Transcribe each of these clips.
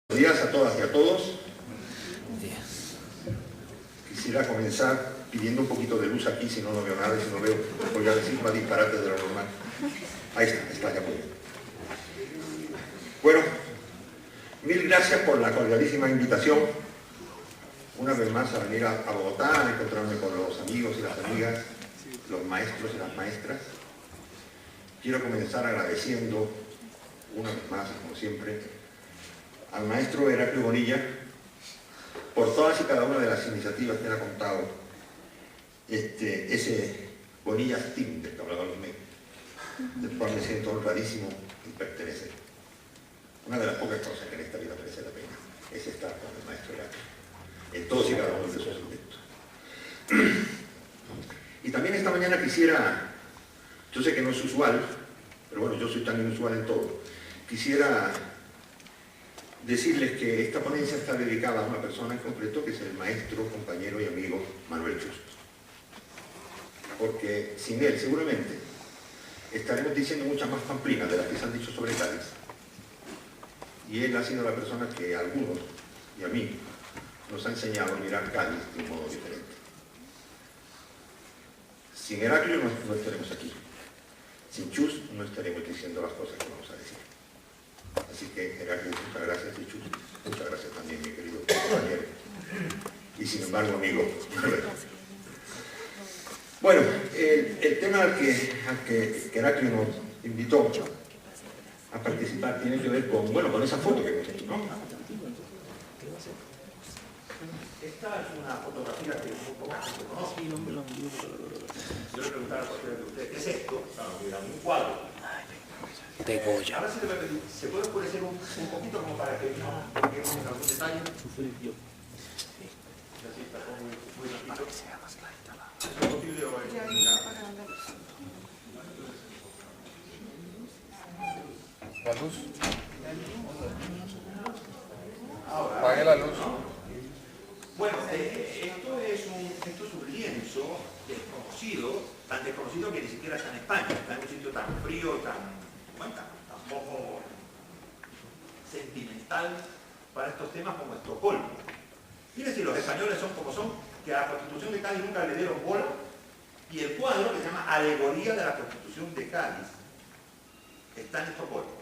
Buenos días a todas y a todos. Quisiera comenzar pidiendo un poquito de luz aquí, si no veo nada, y si no veo, voy a decir más disparate de lo normal. Ahí está ya muy bien. Bueno, mil gracias por la cordialísima invitación, una vez más a venir a Bogotá, a encontrarme con los amigos y las amigas, los maestros y las maestras. Quiero comenzar agradeciendo, una vez más, como siempre, al maestro Heraclio Bonilla por todas y cada una de las iniciativas que él ha contado, ese Bonilla Team del que hablaban los medios, del cual me siento honradísimo y pertenecer. Una de las pocas cosas que en esta vida merece la pena es estar con el maestro Heraclio en todos y cada uno de sus aspectos. Y también esta mañana quisiera, yo sé que no es usual, pero bueno, yo soy tan inusual en todo, quisiera decirles que esta ponencia está dedicada a una persona en concreto, que es el maestro, compañero y amigo Manuel Chust. Porque sin él, seguramente, estaremos diciendo muchas más pamplinas de las que se han dicho sobre Cádiz. Y él ha sido la persona que a algunos, y a mí, nos ha enseñado a mirar Cádiz de un modo diferente. Sin Heraclio no estaremos aquí. Sin Chust no estaremos diciendo las cosas que vamos a decir. Así que, Heraclio, muchas gracias, y Chust, muchas gracias también, mi querido compañero. Y sin embargo, amigo. Bueno, el tema al que Heraclio nos invitó a participar tiene que ver con, bueno, con esa foto que hemos hecho, ¿no? Esta es una fotografía que un poco más se conoce. Yo le preguntaba a cualquiera de ustedes, ¿qué es esto? Claro, mira, un cuadro de Goya. Ahora sí te voy a pedir, ¿se puede oscurecer un poquito como para que no veamos algún detalle? Así está todo muy rápido. ¿Es posible o es? La luz. Ahora, apague la luz. Bueno, esto es un lienzo desconocido, tan desconocido que ni siquiera está en España, está en un sitio tan frío, tan poco sentimental para estos temas como Estocolmo. Fíjense, los españoles son como son, que a la Constitución de Cádiz nunca le dieron bola, y el cuadro, que se llama Alegoría de la Constitución de Cádiz, está en Estocolmo.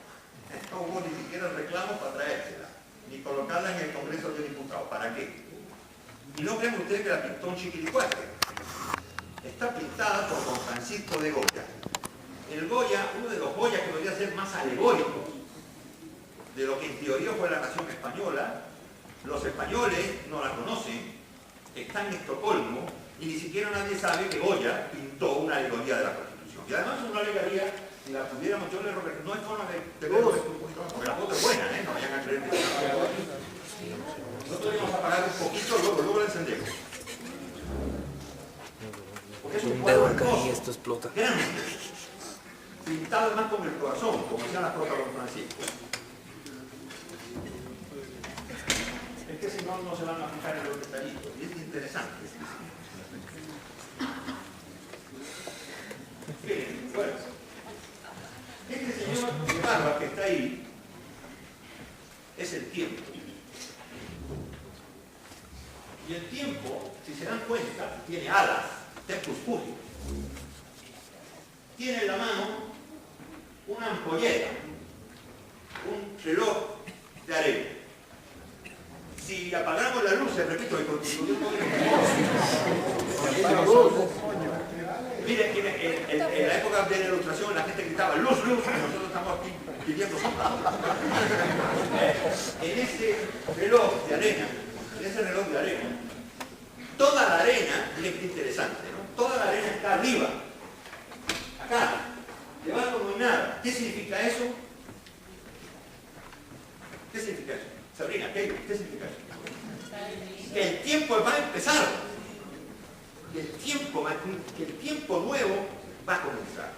No hubo ni siquiera el reclamo para traérsela, ni colocarla en el Congreso de Diputados. ¿Para qué? Y no crean ustedes que la pintó un chiquilicuatre. Está pintada por don Francisco de Goya. El Goya, uno de los Goya que podría ser más alegóricos de lo que en teoría fue la nación española. Los españoles no la conocen, está en Estocolmo, y ni siquiera nadie sabe que Goya pintó una alegoría de la Constitución. Y además es una alegoría, si la pudiéramos, yo le no hay forma de verlo un poquito más, porque la foto es buena, no vayan a creer que nosotros íbamos a apagar un poquito, luego la encendemos. Porque es un dedo acá hermoso, y esto explota. grande, pintado además con el corazón, como decían las protas de don Francisco. Es que si no, no se van a fijar en lo que está ahí. Y es interesante. Bien, bueno. Este señor de barba que está ahí es el tiempo. Y el tiempo, si se dan cuenta, tiene alas, tempus fugit. Tiene en la mano una ampolleta, un reloj de arena. Si apagamos las luces, repito, y constituyó Mire, en la época de la ilustración la gente gritaba luz, luz, y nosotros estamos aquí pidiendo sopa. En ese reloj de arena, toda la arena, miren qué interesante, ¿no? Toda la arena está arriba, acá, debajo no hay nada. ¿Qué significa eso? ¿Qué significa eso? Sabrina, ¿qué significa eso? Que el tiempo va a empezar. Que el tiempo nuevo va a comenzar.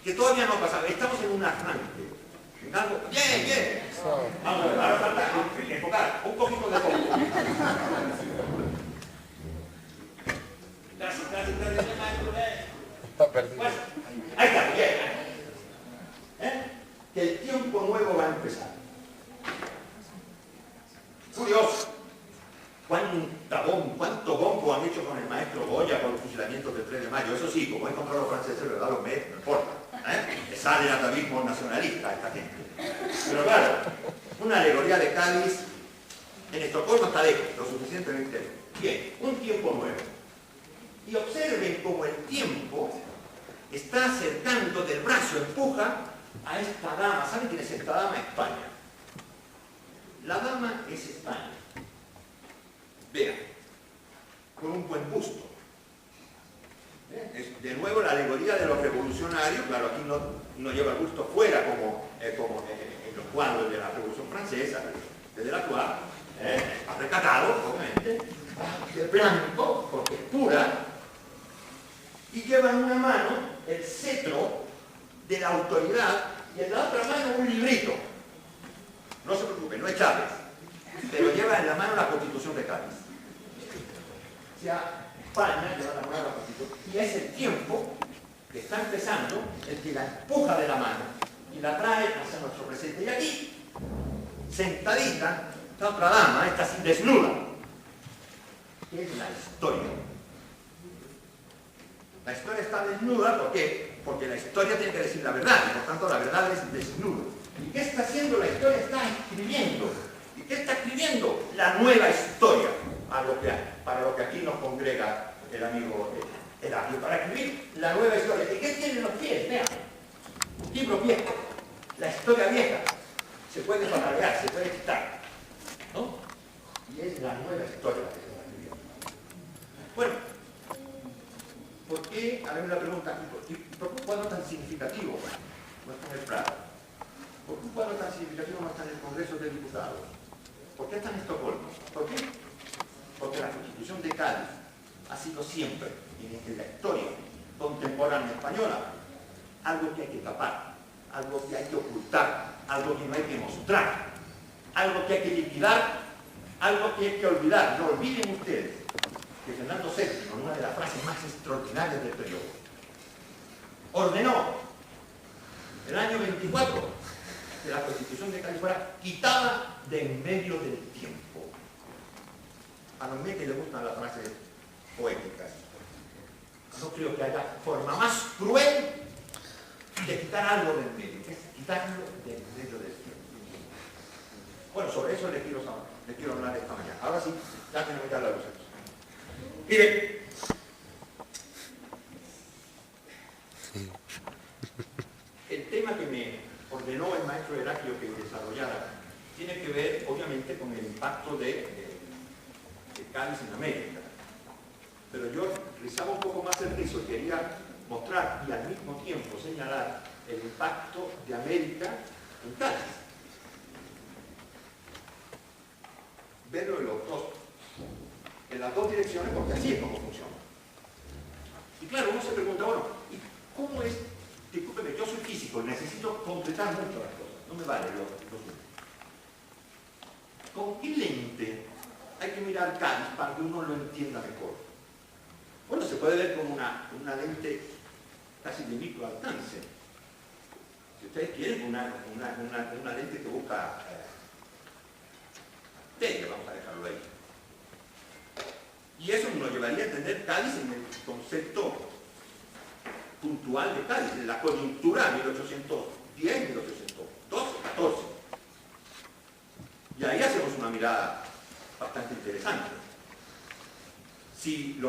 Que todavía no ha pasado. Estamos en un arranque. En algo. ¡Bien! Vamos a ver, ahora falta enfocar un poquito de foco. Gracias. Está perdido. Bueno, ahí está, bien. Que el tiempo nuevo va a empezar. hecho con el maestro Goya por los fusilamientos del 3 de mayo. Eso sí, como he encontrado los franceses, ¿verdad? Los medios, no importa. Sale el atavismo nacionalista esta gente. Pero claro, una alegoría de Cádiz en Estocolmo está lejos, lo suficientemente lejos. Bien, un tiempo nuevo. Y observen cómo el tiempo está acercando del brazo, empuja a esta dama. ¿Saben quién es esta dama? España. La dama es España. Vean, con un buen busto. Es de nuevo la alegoría de los revolucionarios. Claro, aquí no lleva el busto fuera como en los cuadros de la Revolución Francesa, de Delacroix, recatado, obviamente, blanco, porque es pura, y lleva en una mano el cetro de la autoridad y en la otra mano un librito. No se preocupen, no es Chávez, pero lleva en la mano la Constitución de Cádiz. O sea, España lleva en la mano la Constitución y es el tiempo que está empezando el que la empuja de la mano y la trae hacia nuestro presente. Y aquí, sentadita, está otra dama, esta así desnuda, que es la historia. La historia está desnuda, ¿por qué? Porque la historia tiene que decir la verdad, y por tanto la verdad es desnuda. ¿Y qué está haciendo la historia? Está escribiendo. ¿Y qué está escribiendo? La nueva historia, para lo que aquí nos congrega el amigo Heraclio, para escribir la nueva historia. ¿Y qué tienen los pies? Vean, libros viejos, la historia vieja, se puede patalear, se puede quitar, ¿no? Y es la nueva historia que se está escribiendo. Bueno, ¿por qué? Haremos la pregunta, ¿y por qué un cuadro tan significativo no está en el Prado? ¿Por qué un cuadro tan significativo no está en el Congreso de Diputados? ¿Por qué está en Estocolmo? ¿Por qué? Porque la Constitución de Cádiz ha sido siempre, en la historia contemporánea española, algo que hay que tapar, algo que hay que ocultar, algo que no hay que mostrar, algo que hay que liquidar, algo que hay que olvidar. No olviden ustedes que Fernando VII, en una de las frases más extraordinarias del periodo, ordenó el año 24 que la Constitución de Cádiz fuera quitada de en medio del tiempo. A los que les gustan las frases poéticas, no creo que haya forma más cruel de quitar algo del medio, que es quitarlo del medio del tiempo. Bueno, sobre eso les quiero hablar esta mañana. Ahora sí, ya tenemos que dar la luz. Miren, el tema que me ordenó el maestro Heraclio que desarrollara tiene que ver, obviamente, con el impacto de Cádiz en América. Pero yo rizaba un poco más el rizo y quería mostrar y al mismo tiempo señalar el impacto de América en Cádiz. Verlo en las dos direcciones, porque así es como funciona. Y claro, uno se pregunta, bueno, ¿y cómo es? Discúlpeme, yo soy físico, necesito completar mucho las cosas, no me vale los números. ¿Con qué lente hay que mirar Cádiz para que uno lo entienda mejor? Bueno, se puede ver con una lente casi de micro alcance. Si ustedes quieren, una lente que busca vamos a dejarlo ahí. Y eso nos llevaría a entender Cádiz en el concepto puntual de Cádiz, en la coyuntura 1810, 1812, 14. Y ahí hacemos una mirada bastante interesante. Si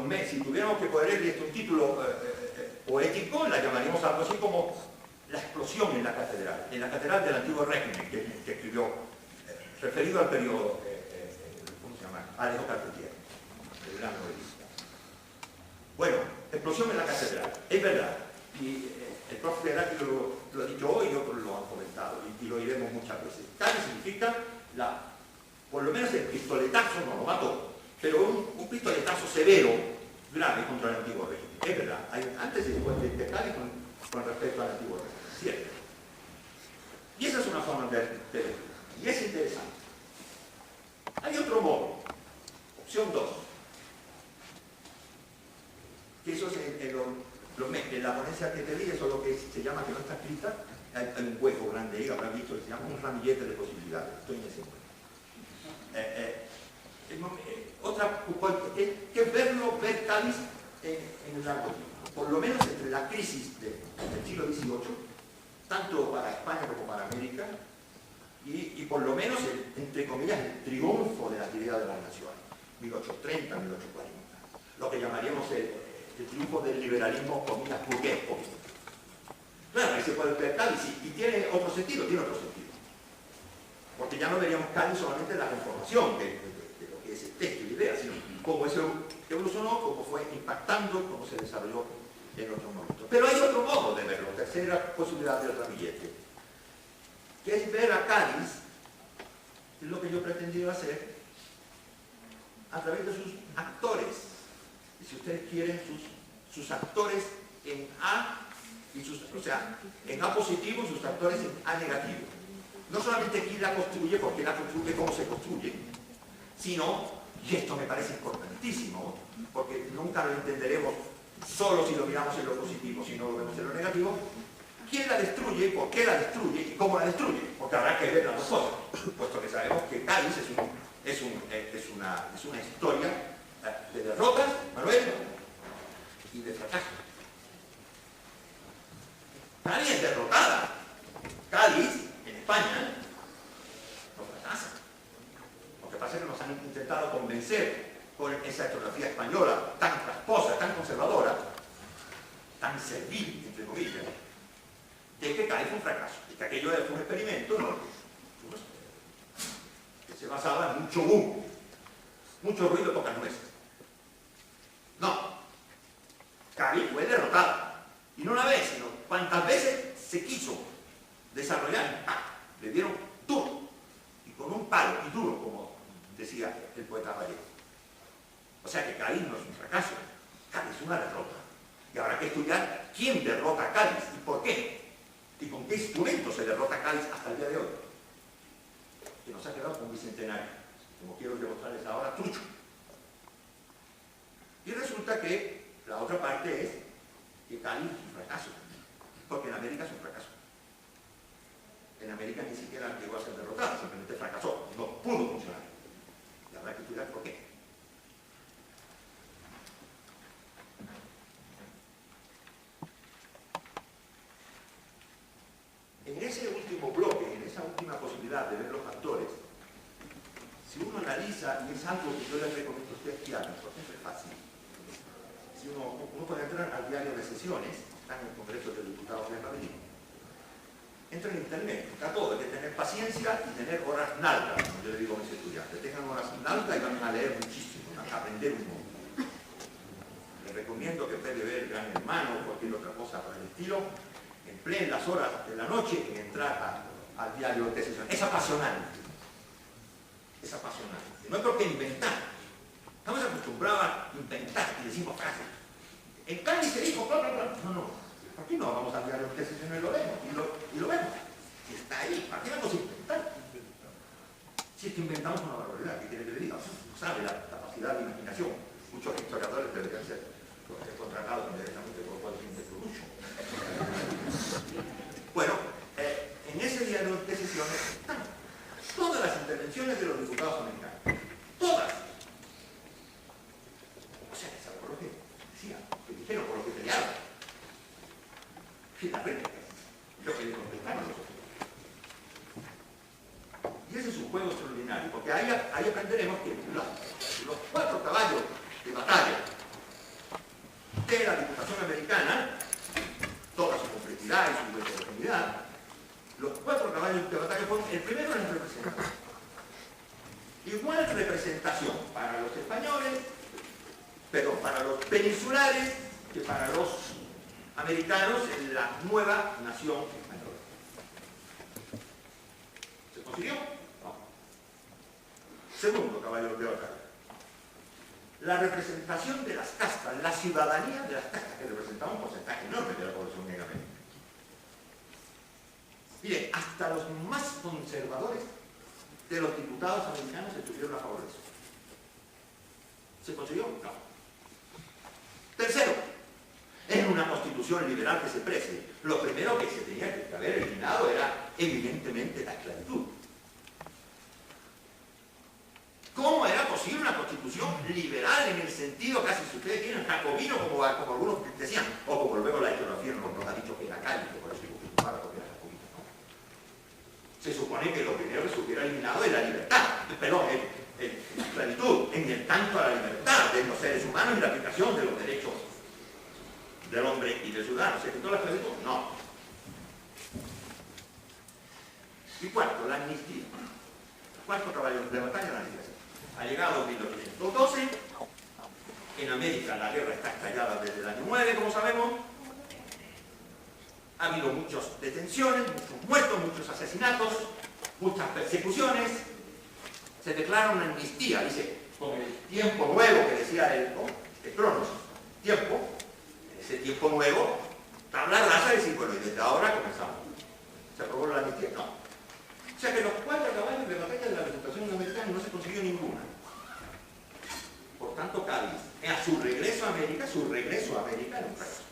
tuviéramos que ponerle un título poético, la llamaríamos algo así como La explosión en la catedral del antiguo régimen, que escribió, referido al periodo, ¿cómo se llama? Alejo Carpentier, el gran novelista. Bueno, explosión en la catedral, es verdad. Y el profe Heraclio lo ha dicho hoy y otros lo han comentado, y lo oiremos muchas veces. Cádiz significa por lo menos el pistoletazo no lo mató, pero un pistoletazo severo, grave contra el antiguo régimen. Es verdad, hay antes y después de Cádiz con respecto al antiguo régimen, cierto. Y esa es una forma de ver, y es interesante. Hay otro modo, opción 2, que eso es en la ponencia que te di, eso es lo que se llama, que no está escrita, hay un hueco grande ahí, habrán visto, que se llama un ramillete de posibilidades. Estoy en ese hueco. ¿Qué es ver Cádiz en el largo tiempo. Por lo menos entre la crisis del siglo XVIII, tanto para España como para América, y por lo menos, entre comillas, el triunfo de la idea de las naciones, 1830, 1840, lo que llamaríamos el triunfo del liberalismo, comillas, burgués. Claro, ahí se puede ver Cádiz y tiene otro sentido, porque ya no veríamos Cádiz solamente en la conformación de lo que es el texto y idea, sino cómo eso evolucionó, cómo fue impactando, cómo se desarrolló en otros momentos. Pero hay otro modo de verlo, tercera posibilidad del ramillete, que es ver a Cádiz, que es lo que yo he pretendido hacer, a través de sus actores, y si ustedes quieren, sus actores en A, o sea, en A positivo, sus actores en A negativo. No solamente quién la construye, porque la construye, cómo se construye, sino, y esto me parece importantísimo, porque nunca lo entenderemos solo si lo miramos en lo positivo, si no lo vemos en lo negativo, quién la destruye, por qué la destruye y cómo la destruye, porque habrá que ver las dos cosas, puesto que sabemos que Cádiz es una historia de derrotas, Manuel, y de fracaso. Cádiz es derrotada. Cádiz, en España, no fracasa. Lo que pasa es que nos han intentado convencer con esa historiografía española tan rasposa, tan conservadora, tan servil, entre comillas, de que Cádiz fue un fracaso, y que aquello fue un experimento, que se basaba en mucho boom, mucho ruido, pocas nueces. No. Cádiz fue derrotada. Y no una vez, sino cuantas veces se quiso desarrollar, le dieron duro, y con un palo, y duro, como decía el poeta gallego. O sea que Cádiz no es un fracaso, Cádiz es una derrota. Y habrá que estudiar quién derrota a Cádiz y por qué, y con qué instrumento se derrota a Cádiz hasta el día de hoy. Que nos ha quedado con un bicentenario, como quiero demostrarles ahora, trucho. Y resulta que la otra parte es que Cádiz es un fracaso, porque en América es un fracaso. En América ni siquiera llegó a ser derrotada, simplemente fracasó, no pudo funcionar. Y habrá que estudiar por qué. En ese último bloque, en esa última posibilidad de ver los factores, si uno analiza, y es algo que yo les recomiendo a ustedes que hagan, porque es fácil, si uno puede entrar al diario de sesiones, está en el Congreso de Diputados de Madrid, entra en internet, está todo, hay que tener paciencia y tener horas nalga, como yo le digo a mis estudiantes, tengan horas nalga y van a leer muchísimo, a aprender un montón. Les recomiendo que en vez de ver Gran Hermano o cualquier otra cosa por el estilo, empleen las horas de la noche en entrar al diario de sesiones. Es apasionante. Es apasionante. No hay por qué inventar. Estamos acostumbrados a inventar y decimos frases. En Cádiz se dijo, bla, bla, bla. No. ¿Por qué no vamos al diario de sesiones y lo vemos? Y lo vemos. Y está ahí. ¿Para qué vamos a inventar? Si es que inventamos una barbaridad, ¿qué quiere que le diga? Sabe la capacidad de imaginación. Muchos historiadores deberían ser contratados directamente por cualquier producto. Bueno, en ese diario de sesiones están todas las intervenciones de los diputados americanos. Todas. O sea, que sabe por lo que decían, que dijeron, por lo que pelearon. Y la réplica. Lo que le contestaron los otros. Y ese es un juego extraordinario, porque ahí aprenderemos que los 4 caballos de batalla de la Diputación Americana, toda su complejidad y su heterogeneidad, los 4 caballos de batalla fueron, el primero es la representación. Igual representación para los españoles, pero para los peninsulares que para los americanos en la nueva nación española. ¿Se consiguió? No. Segundo caballo de batalla. La representación de las castas, la ciudadanía de las castas, que representaba un porcentaje enorme de la población negra americana. Miren, hasta los más conservadores de los diputados americanos estuvieron a favor de eso. ¿Se consiguió? No. Tercero, en una constitución liberal que se precie, lo primero que se tenía que haber eliminado era evidentemente la esclavitud. ¿Cómo era posible una constitución constitución liberal en el sentido, casi si ustedes quieren, jacobino, como algunos decían, o como luego la historiografía nos ha dicho que era cálido, por eso digo que era jacobino, ¿no? Se supone que lo primero que se hubiera eliminado es la libertad, perdón, la esclavitud, en el tanto a la libertad de los seres humanos y la aplicación de los derechos del hombre y del ciudadano. ¿Se quitó la esclavitud? No. Y cuarto, la amnistía. Cuarto caballo de batalla, la amnistía. Ha llegado 1812, en América la guerra está estallada desde el año 9, como sabemos. Ha habido muchas detenciones, muchos muertos, muchos asesinatos, muchas persecuciones. Se declara una amnistía, dice, con el tiempo nuevo que decía el Cronos, tiempo, ese tiempo nuevo, tabla rasa y decir, bueno, y desde ahora comenzamos. ¿Se aprobó la amnistía? No. O sea que los 4 caballos de batalla de la Representación americana no se consiguió ninguna. Por tanto, Cádiz, a su regreso a América, era un fracaso.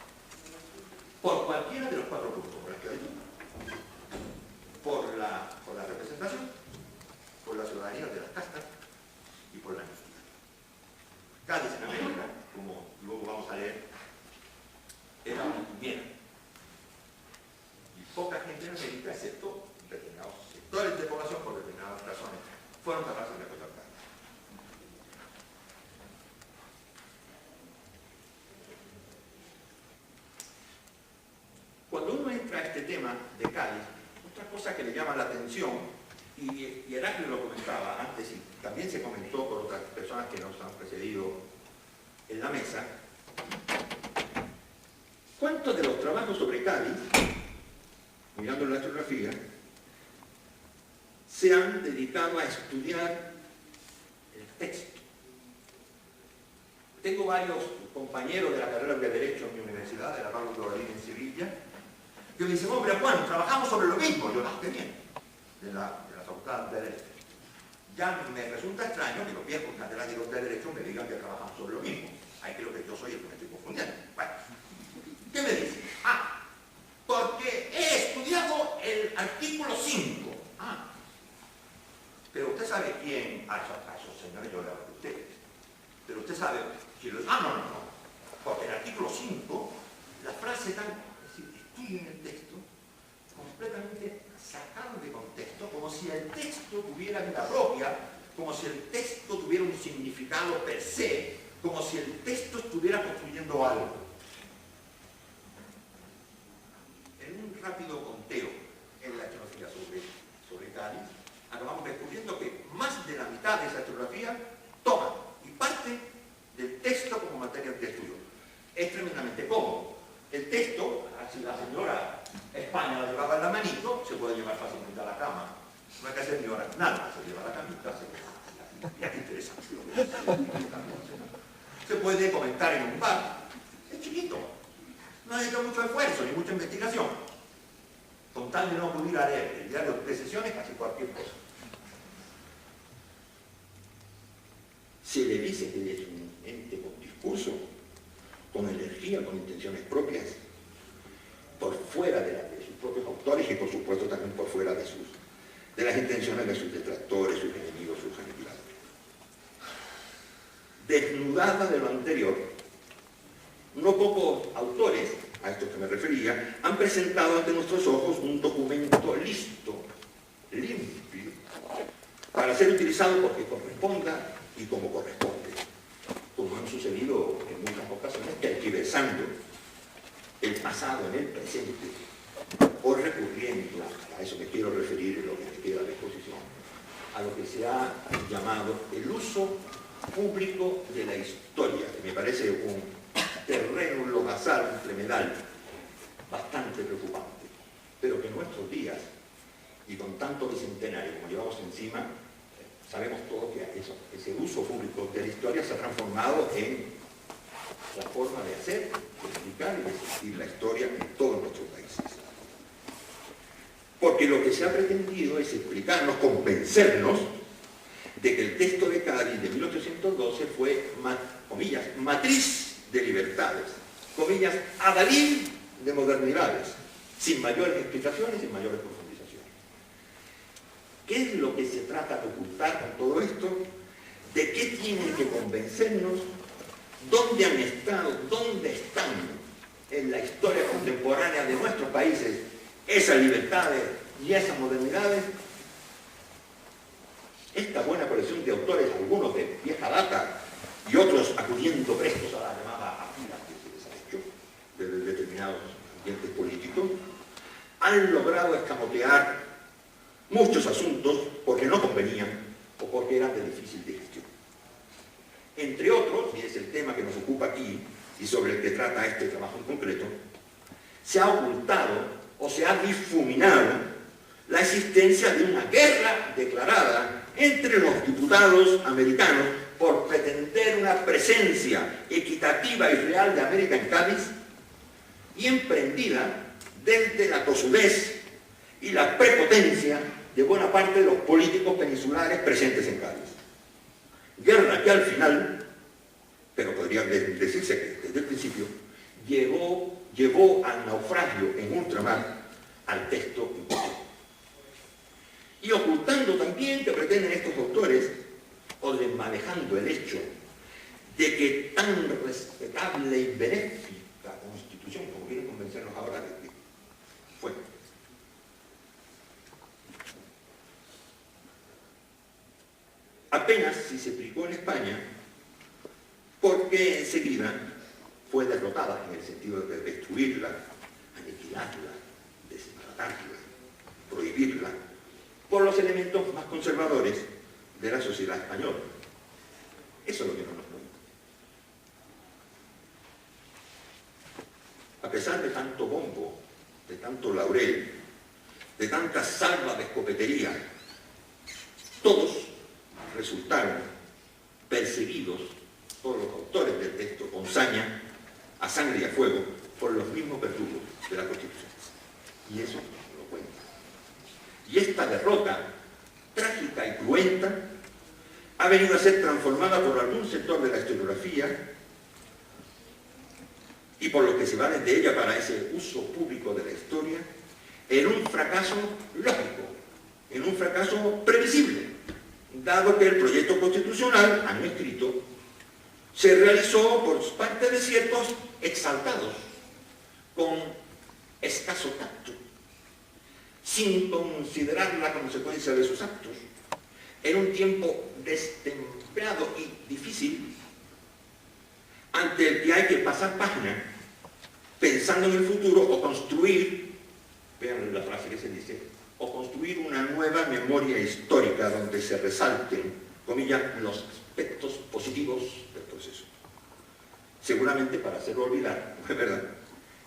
Por cualquiera de los 4 puntos, por la esclavitud, por la representación, por la ciudadanía de las castas y por la amnistía. Cádiz en América, como luego vamos a leer, era un miedo. Y poca gente en América, excepto determinados sectores de población por determinadas razones, fueron capaces de apoyar Cádiz. Cuando uno entra a este tema de Cádiz, otra cosa que le llama la atención, y Heraclio lo comentaba antes y también se comentó por otras personas que nos han precedido en la mesa, ¿cuántos de los trabajos sobre Cádiz, mirando la historiografía, se han dedicado a estudiar el texto? Tengo varios compañeros de la carrera de Derecho en mi universidad, de la Pablo Doralín en Sevilla, que me dicen, hombre, Juan, trabajamos sobre lo mismo. Yo, qué bien, de la Facultad de Derecho. Ya me resulta extraño que los viejos catedráticos de Derecho me digan que trabajamos sobre lo mismo. Ahí creo que yo soy el que me estoy confundiendo. Bueno, ¿qué me dicen? Porque he estudiado el artículo 5. Pero usted sabe quién, esos señores yo le hablo de ustedes, pero usted sabe quién los... No. Porque el artículo 5, la frase tan, es decir, estudien el texto, completamente sacado de contexto, como si el texto tuviera vida propia, como si el texto tuviera un significado per se, como si el texto estuviera construyendo algo. En un rápido conteo en la historiografía sobre Cádiz, acabamos descubriendo que más de la mitad de esa historiografía toma y parte del texto como materia de estudio. Es tremendamente cómodo. El texto, si la señora España la llevaba en la manito, se puede llevar fácilmente a la cama. No hay que hacer ni horas nada, se lleva a la camita, ya qué interesante. Se puede comentar en un bar, es chiquito, no necesita mucho esfuerzo ni mucha investigación. Con tal de no acudir a leer el diario de sesiones, casi cualquier cosa. Se le dice que es un ente con discurso, con energía, con intenciones propias, por fuera de sus propios autores y por supuesto también por fuera de las intenciones de sus detractores, sus enemigos, sus aniquiladores. Desnudada de lo anterior, no pocos autores, a estos que me refería, han presentado ante nuestros ojos un documento listo, limpio, para ser utilizado porque corresponda y como corresponde, como han sucedido en muchas ocasiones, tergiversando el pasado en el presente, o recurriendo, a eso me quiero referir en lo que me queda de exposición, a lo que se ha llamado el uso público de la historia, que me parece un terreno, un lodazal, un tremedal bastante preocupante, pero que en nuestros días, y con tanto bicentenario como llevamos encima, sabemos todos que ese uso público de la historia se ha transformado en la forma de hacer, de explicar y de sentir la historia en todos nuestros países. Porque lo que se ha pretendido es explicarnos, convencernos de que el texto de Cádiz de 1812 fue, comillas, matriz de libertades, comillas, adalid de modernidades, sin mayores explicaciones, sin mayores profundizaciones. ¿Qué es lo que se trata de ocultar con todo esto? De qué tienen que convencernos, dónde han estado, dónde están en la historia contemporánea de nuestros países esas libertades y esas modernidades. Esta buena colección de autores, algunos de vieja data y otros acudiendo prestos a la llamada apila que se les ha hecho de determinados ambientes políticos, han logrado escamotear muchos asuntos porque no convenían o porque eran de difícil digestión. Entre otros, y es el tema que nos ocupa aquí y sobre el que trata este trabajo en concreto, se ha ocultado o se ha difuminado la existencia de una guerra declarada entre los diputados americanos por pretender una presencia equitativa y real de América en Cádiz y emprendida desde la tosudez y la prepotencia de buena parte de los políticos peninsulares presentes en Cádiz. Guerra que al final, pero podría decirse que desde el principio, llevó al naufragio en ultramar al texto en cuestión. Y ocultando también que pretenden estos autores, o desmanejando el hecho de que tan respetable y benéfica constitución, como quieren convencernos ahora de que fue, apenas si se aplicó en España, porque enseguida fue derrotada en el sentido de destruirla, aniquilarla, desbaratarla, prohibirla, por los elementos más conservadores de la sociedad española. Eso es lo que no nos cuenta. A pesar de tanto bombo, de tanto laurel, de tanta salva de escopetería, todos resultaron perseguidos por los autores del texto con saña, a sangre y a fuego, por los mismos verdugos de la Constitución. Y eso lo cuenta. Y esta derrota trágica y cruenta ha venido a ser transformada por algún sector de la historiografía y por lo que se va desde ella para ese uso público de la historia en un fracaso lógico, en un fracaso previsible, dado que el proyecto constitucional, han escrito, se realizó por parte de ciertos exaltados, con escaso tacto, sin considerar la consecuencia de sus actos, en un tiempo destemplado y difícil, ante el que hay que pasar página, pensando en el futuro o construir, vean la frase que se dice, o construir una nueva memoria histórica donde se resalten, comillas, los aspectos positivos del proceso. Seguramente para hacerlo olvidar, no es verdad,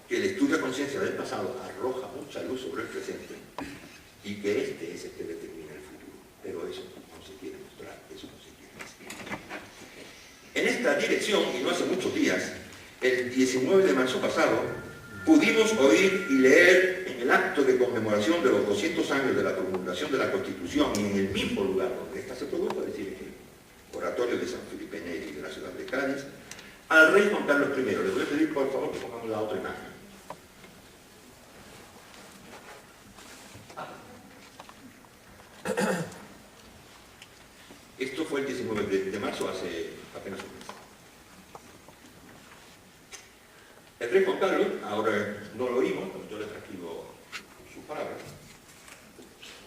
que el estudio a conciencia del pasado arroja mucha luz sobre el presente y que este es el que determina el futuro. Pero eso no se quiere mostrar, eso no se quiere decir. En esta dirección, y no hace muchos días, el 19 de marzo pasado, pudimos oír y leer en el acto de conmemoración de los 200 años de la promulgación de la Constitución y en el mismo lugar donde esta se produjo, es decir, en el oratorio de San Felipe Neri de la ciudad de Cádiz, al rey Juan Carlos I. Les voy a pedir por favor que pongamos la otra imagen. Esto fue el 19 de marzo, hace apenas un mes. El rey Juan Carlos, ahora no lo oímos, pero yo le transcribo sus palabras,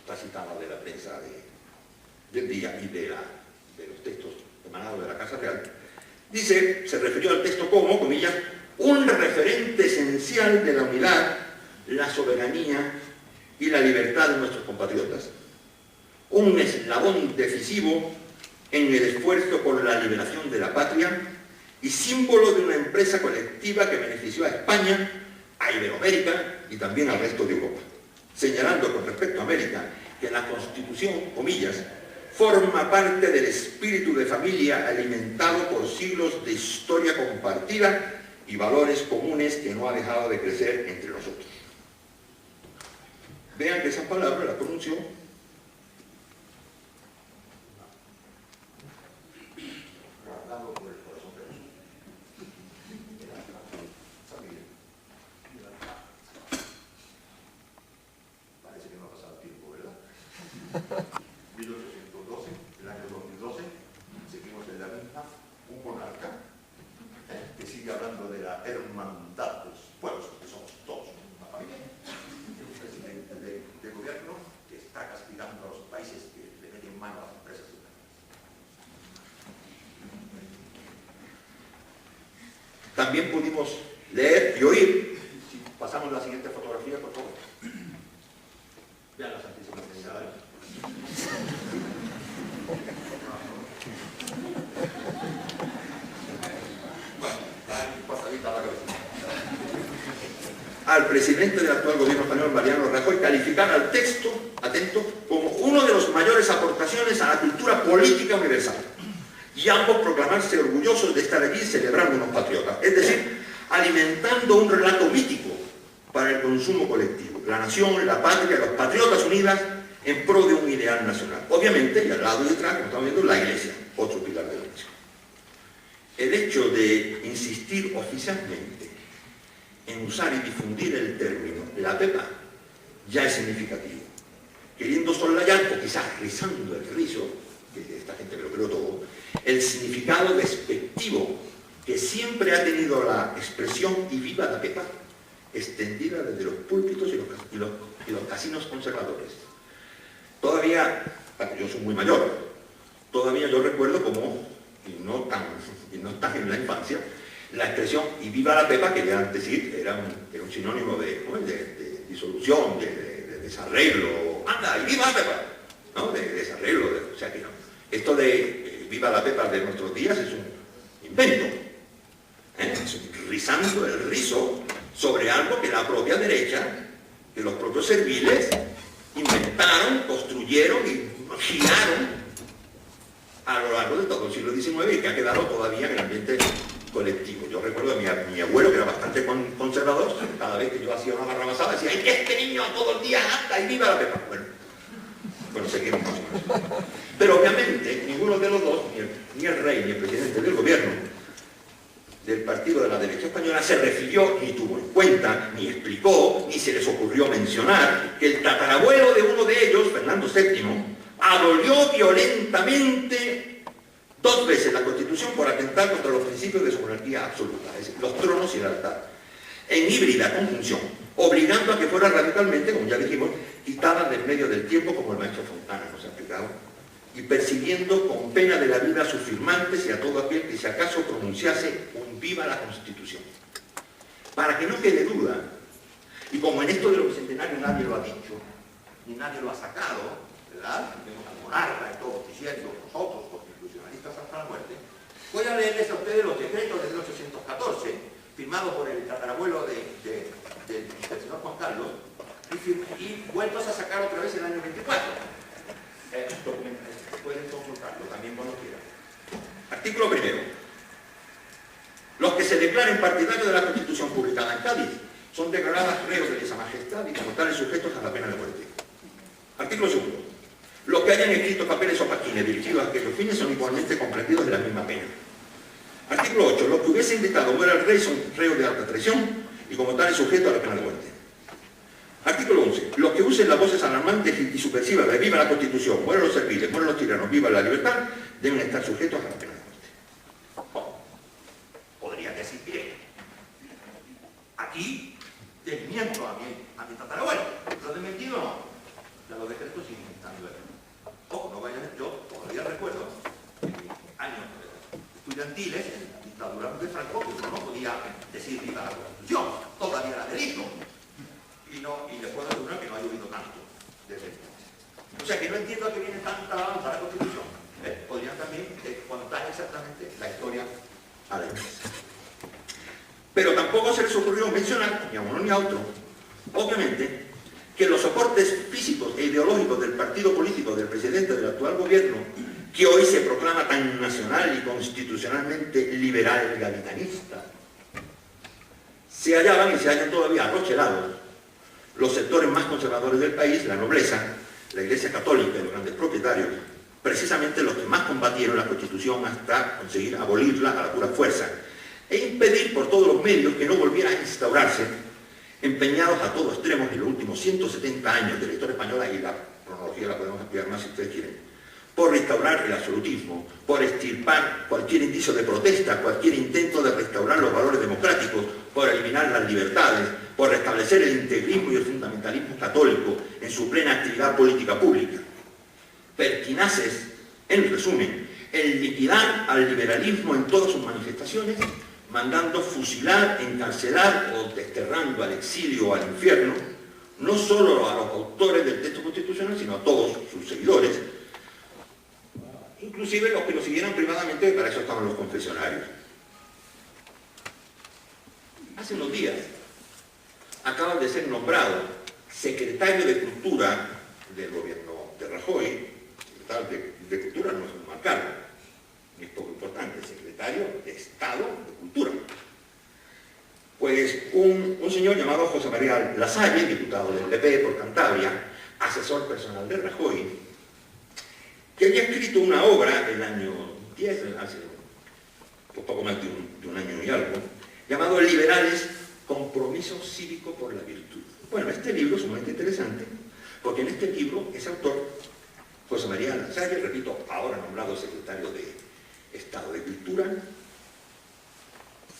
está citada de la prensa del día y de los textos emanados de la Casa Real, dice, se refirió al texto como, comillas, un referente esencial de la unidad, la soberanía y la libertad de nuestros compatriotas, un eslabón decisivo en el esfuerzo por la liberación de la patria y símbolo de una empresa colectiva que benefició a España, a Iberoamérica y también al resto de Europa, señalando con respecto a América que la Constitución, comillas, forma parte del espíritu de familia alimentado por siglos de historia compartida y valores comunes que no ha dejado de crecer entre nosotros. Vean que esa palabra la pronunció parece que no ha pasado tiempo, ¿verdad? 1812, el año 2012, seguimos en hermandad de los pueblos, porque somos todos una familia. Es un presidente de gobierno que está castigando a los países que le meten mano a las empresas europeas. También pudimos leer y oír, si pasamos la siguiente fotografía, por favor. Vean la Santísima Trinidad ahí. Bueno, está pasadita la cabeza. Al presidente del actual gobierno español, Mariano Rajoy, calificar al texto, atento, como uno de los mayores aportaciones a la cultura política universal. Y ambos proclamarse orgullosos de estar allí celebrando unos patriotas. Es decir, alimentando un relato mítico para el consumo colectivo. La nación, la patria, los patriotas unidas en pro de un ideal nacional. Obviamente, y al lado y detrás, como estamos viendo, la Iglesia, otro pilar de la Iglesia. El hecho de insistir oficialmente en usar y difundir el término la pepa ya es significativo. Queriendo soslayar, o quizás rizando el rizo, que esta gente me lo creo todo, el significado despectivo que siempre ha tenido la expresión "y viva la pepa", extendida desde los púlpitos y los casinos conservadores. Todavía, yo soy muy mayor, todavía yo recuerdo como, y no tan en la infancia, la expresión "y viva la pepa", que ya decir era un sinónimo de disolución, de desarreglo. ¡Anda, y viva la pepa! ¿No? De desarreglo, o sea que no. Esto de viva la pepa de nuestros días es un invento. Es rizando el rizo sobre algo que la propia derecha, que los propios serviles inventaron, construyeron y giraron a lo largo de todo el siglo XIX y que ha quedado todavía en el ambiente colectivo. Yo recuerdo a mi abuelo, que era bastante conservador, cada vez que yo hacía una barrabasada decía: ¡ay, este niño todo el día anda y viva la pepa! Bueno, seguimos más o menos. Pero obviamente ninguno de los dos, ni el rey ni el presidente del gobierno del partido de la derecha española, se refirió, ni tuvo en cuenta, ni explicó, ni se les ocurrió mencionar que el tatarabuelo de uno de ellos, Fernando VII, abolió violentamente 2 veces la Constitución por atentar contra los principios de su monarquía absoluta, es decir, los tronos y el altar, en híbrida conjunción, obligando a que fuera radicalmente, como ya dijimos, quitada del medio del tiempo, como el maestro Fontana nos ha explicado, y persiguiendo con pena de la vida a sus firmantes y a todo aquel que si acaso pronunciase un viva la Constitución. Para que no quede duda, y como en esto de los bicentenarios nadie lo ha dicho, ni nadie lo ha sacado, ¿verdad? Vemos al monarca y todos diciendo, nosotros, constitucionalistas hasta la muerte, voy a leerles a ustedes los decretos de 1814, firmados por el tatarabuelo del señor Juan Carlos, y vueltos a sacar otra vez en el año 24. Pueden consultarlo también cuando quieran. Artículo 1. Los que se declaren partidarios de la Constitución publicada en Cádiz son declaradas reos de lesa majestad y como tales sujetos a la pena de muerte. Artículo 2. Los que hayan escrito papeles o páginas dirigidos a aquellos fines son igualmente comprendidos de la misma pena. Artículo 8. Los que hubiesen dictado muera el rey son reos de alta traición y como tales sujetos a la pena de muerte. Artículo 11. Los que usen las voces alarmantes y subversivas de viva la Constitución, mueran los serviles, mueran los tiranos, viva la libertad, deben estar sujetos a la pena de muerte. Bueno, podría decir bien. Aquí desmiento a mi tatarabuelo. Lo desmentido no. Ya los decretos siguen estando ahí. Ojo, no vayan. Yo todavía recuerdo años estudiantiles en la dictadura de Franco, que uno no podía decir viva la Constitución. Todavía era delito. Y les puedo asegurar que no ha llovido tanto desde entonces. O sea que no entiendo a qué viene tanta alabanza a la Constitución. Podrían también contar exactamente la historia a la inglesa. Pero tampoco se les ocurrió mencionar, ni a uno ni a otro, obviamente, que los soportes físicos e ideológicos del partido político del presidente del actual gobierno, que hoy se proclama tan nacional y constitucionalmente liberal gavitanista, se hallaban y se hallan todavía arrochelados los sectores más conservadores del país, la nobleza, la Iglesia Católica y los grandes propietarios, precisamente los que más combatieron la Constitución hasta conseguir abolirla a la pura fuerza e impedir por todos los medios que no volviera a instaurarse, empeñados a todo extremo en los últimos 170 años de la historia española, y la cronología la podemos ampliar más si ustedes quieren, por restaurar el absolutismo, por extirpar cualquier indicio de protesta, cualquier intento de restaurar los valores democráticos, por eliminar las libertades, por restablecer el integrismo y el fundamentalismo católico en su plena actividad política pública. Pertinaces, en resumen, en liquidar al liberalismo en todas sus manifestaciones, mandando fusilar, encarcelar o desterrando al exilio o al infierno, no solo a los autores del texto constitucional, sino a todos sus seguidores, inclusive los que lo siguieran privadamente, que para eso estaban los confesionarios. Hace unos días acaba de ser nombrado secretario de Cultura del gobierno de Rajoy. Secretario de Cultura no es un mal cargo, ni es poco importante, secretario de Estado de Cultura. Pues un señor llamado José María Lasalle, diputado del PP por Cantabria, asesor personal de Rajoy, que había escrito una obra el año 10, hace poco más de un año y algo, llamado Liberales, compromiso cívico por la virtud. Bueno, este libro es sumamente interesante, porque en este libro ese autor, José María Lasalle, repito, ahora nombrado secretario de Estado de Cultura,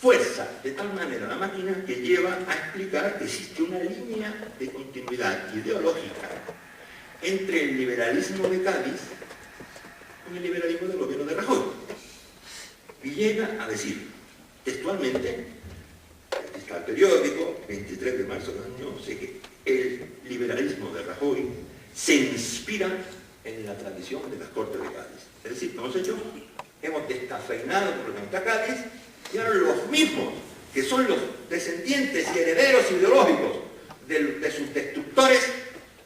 fuerza de tal manera la máquina que lleva a explicar que existe una línea de continuidad ideológica entre el liberalismo de Cádiz y el liberalismo del gobierno de Rajoy. Y llega a decir textualmente, está el periódico, 23 de marzo del año, no sé qué, el liberalismo de Rajoy se inspira en la tradición de las Cortes de Cádiz. Es decir, nosotros hemos descafeinado completamente a Cádiz y ahora los mismos, que son los descendientes y herederos ideológicos de sus destructores,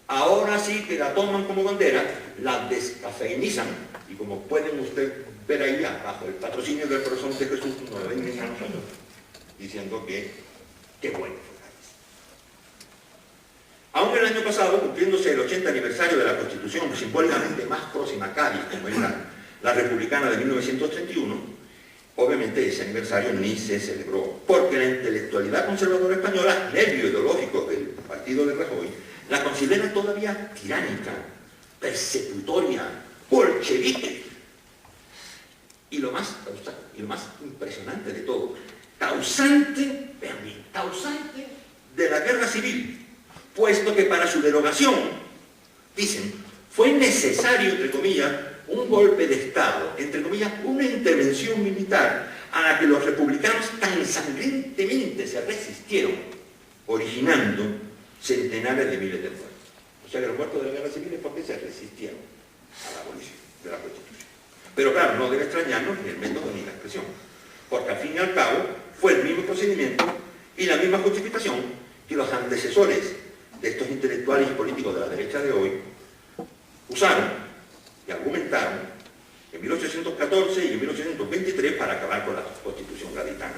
ahora sí que la toman como bandera, la descafeinizan, y como pueden ustedes ver ahí bajo el patrocinio del corazón de Jesús, nos lo ven a nosotros, diciendo que qué bueno fue Cádiz. Aún el año pasado, cumpliéndose el 80 aniversario de la Constitución simbólicamente más próxima a Cádiz, como es la republicana de 1931, obviamente ese aniversario ni se celebró, porque la intelectualidad conservadora española, nervio ideológico del partido de Rajoy, la considera todavía tiránica, persecutoria, bolchevique. Y lo más impresionante de todo, causante, vean bien, causante de la guerra civil, puesto que para su derogación, dicen, fue necesario, entre comillas, un golpe de Estado, entre comillas, una intervención militar a la que los republicanos tan sangrientemente se resistieron, originando centenares de miles de muertos. O sea que los muertos de la guerra civil es porque se resistieron a la abolición de la Constitución. Pero claro, no debe extrañarnos ni el método ni la expresión, porque al fin y al cabo fue el mismo procedimiento y la misma justificación que los antecesores de estos intelectuales y políticos de la derecha de hoy usaron y argumentaron en 1814 y en 1823 para acabar con la Constitución gaditana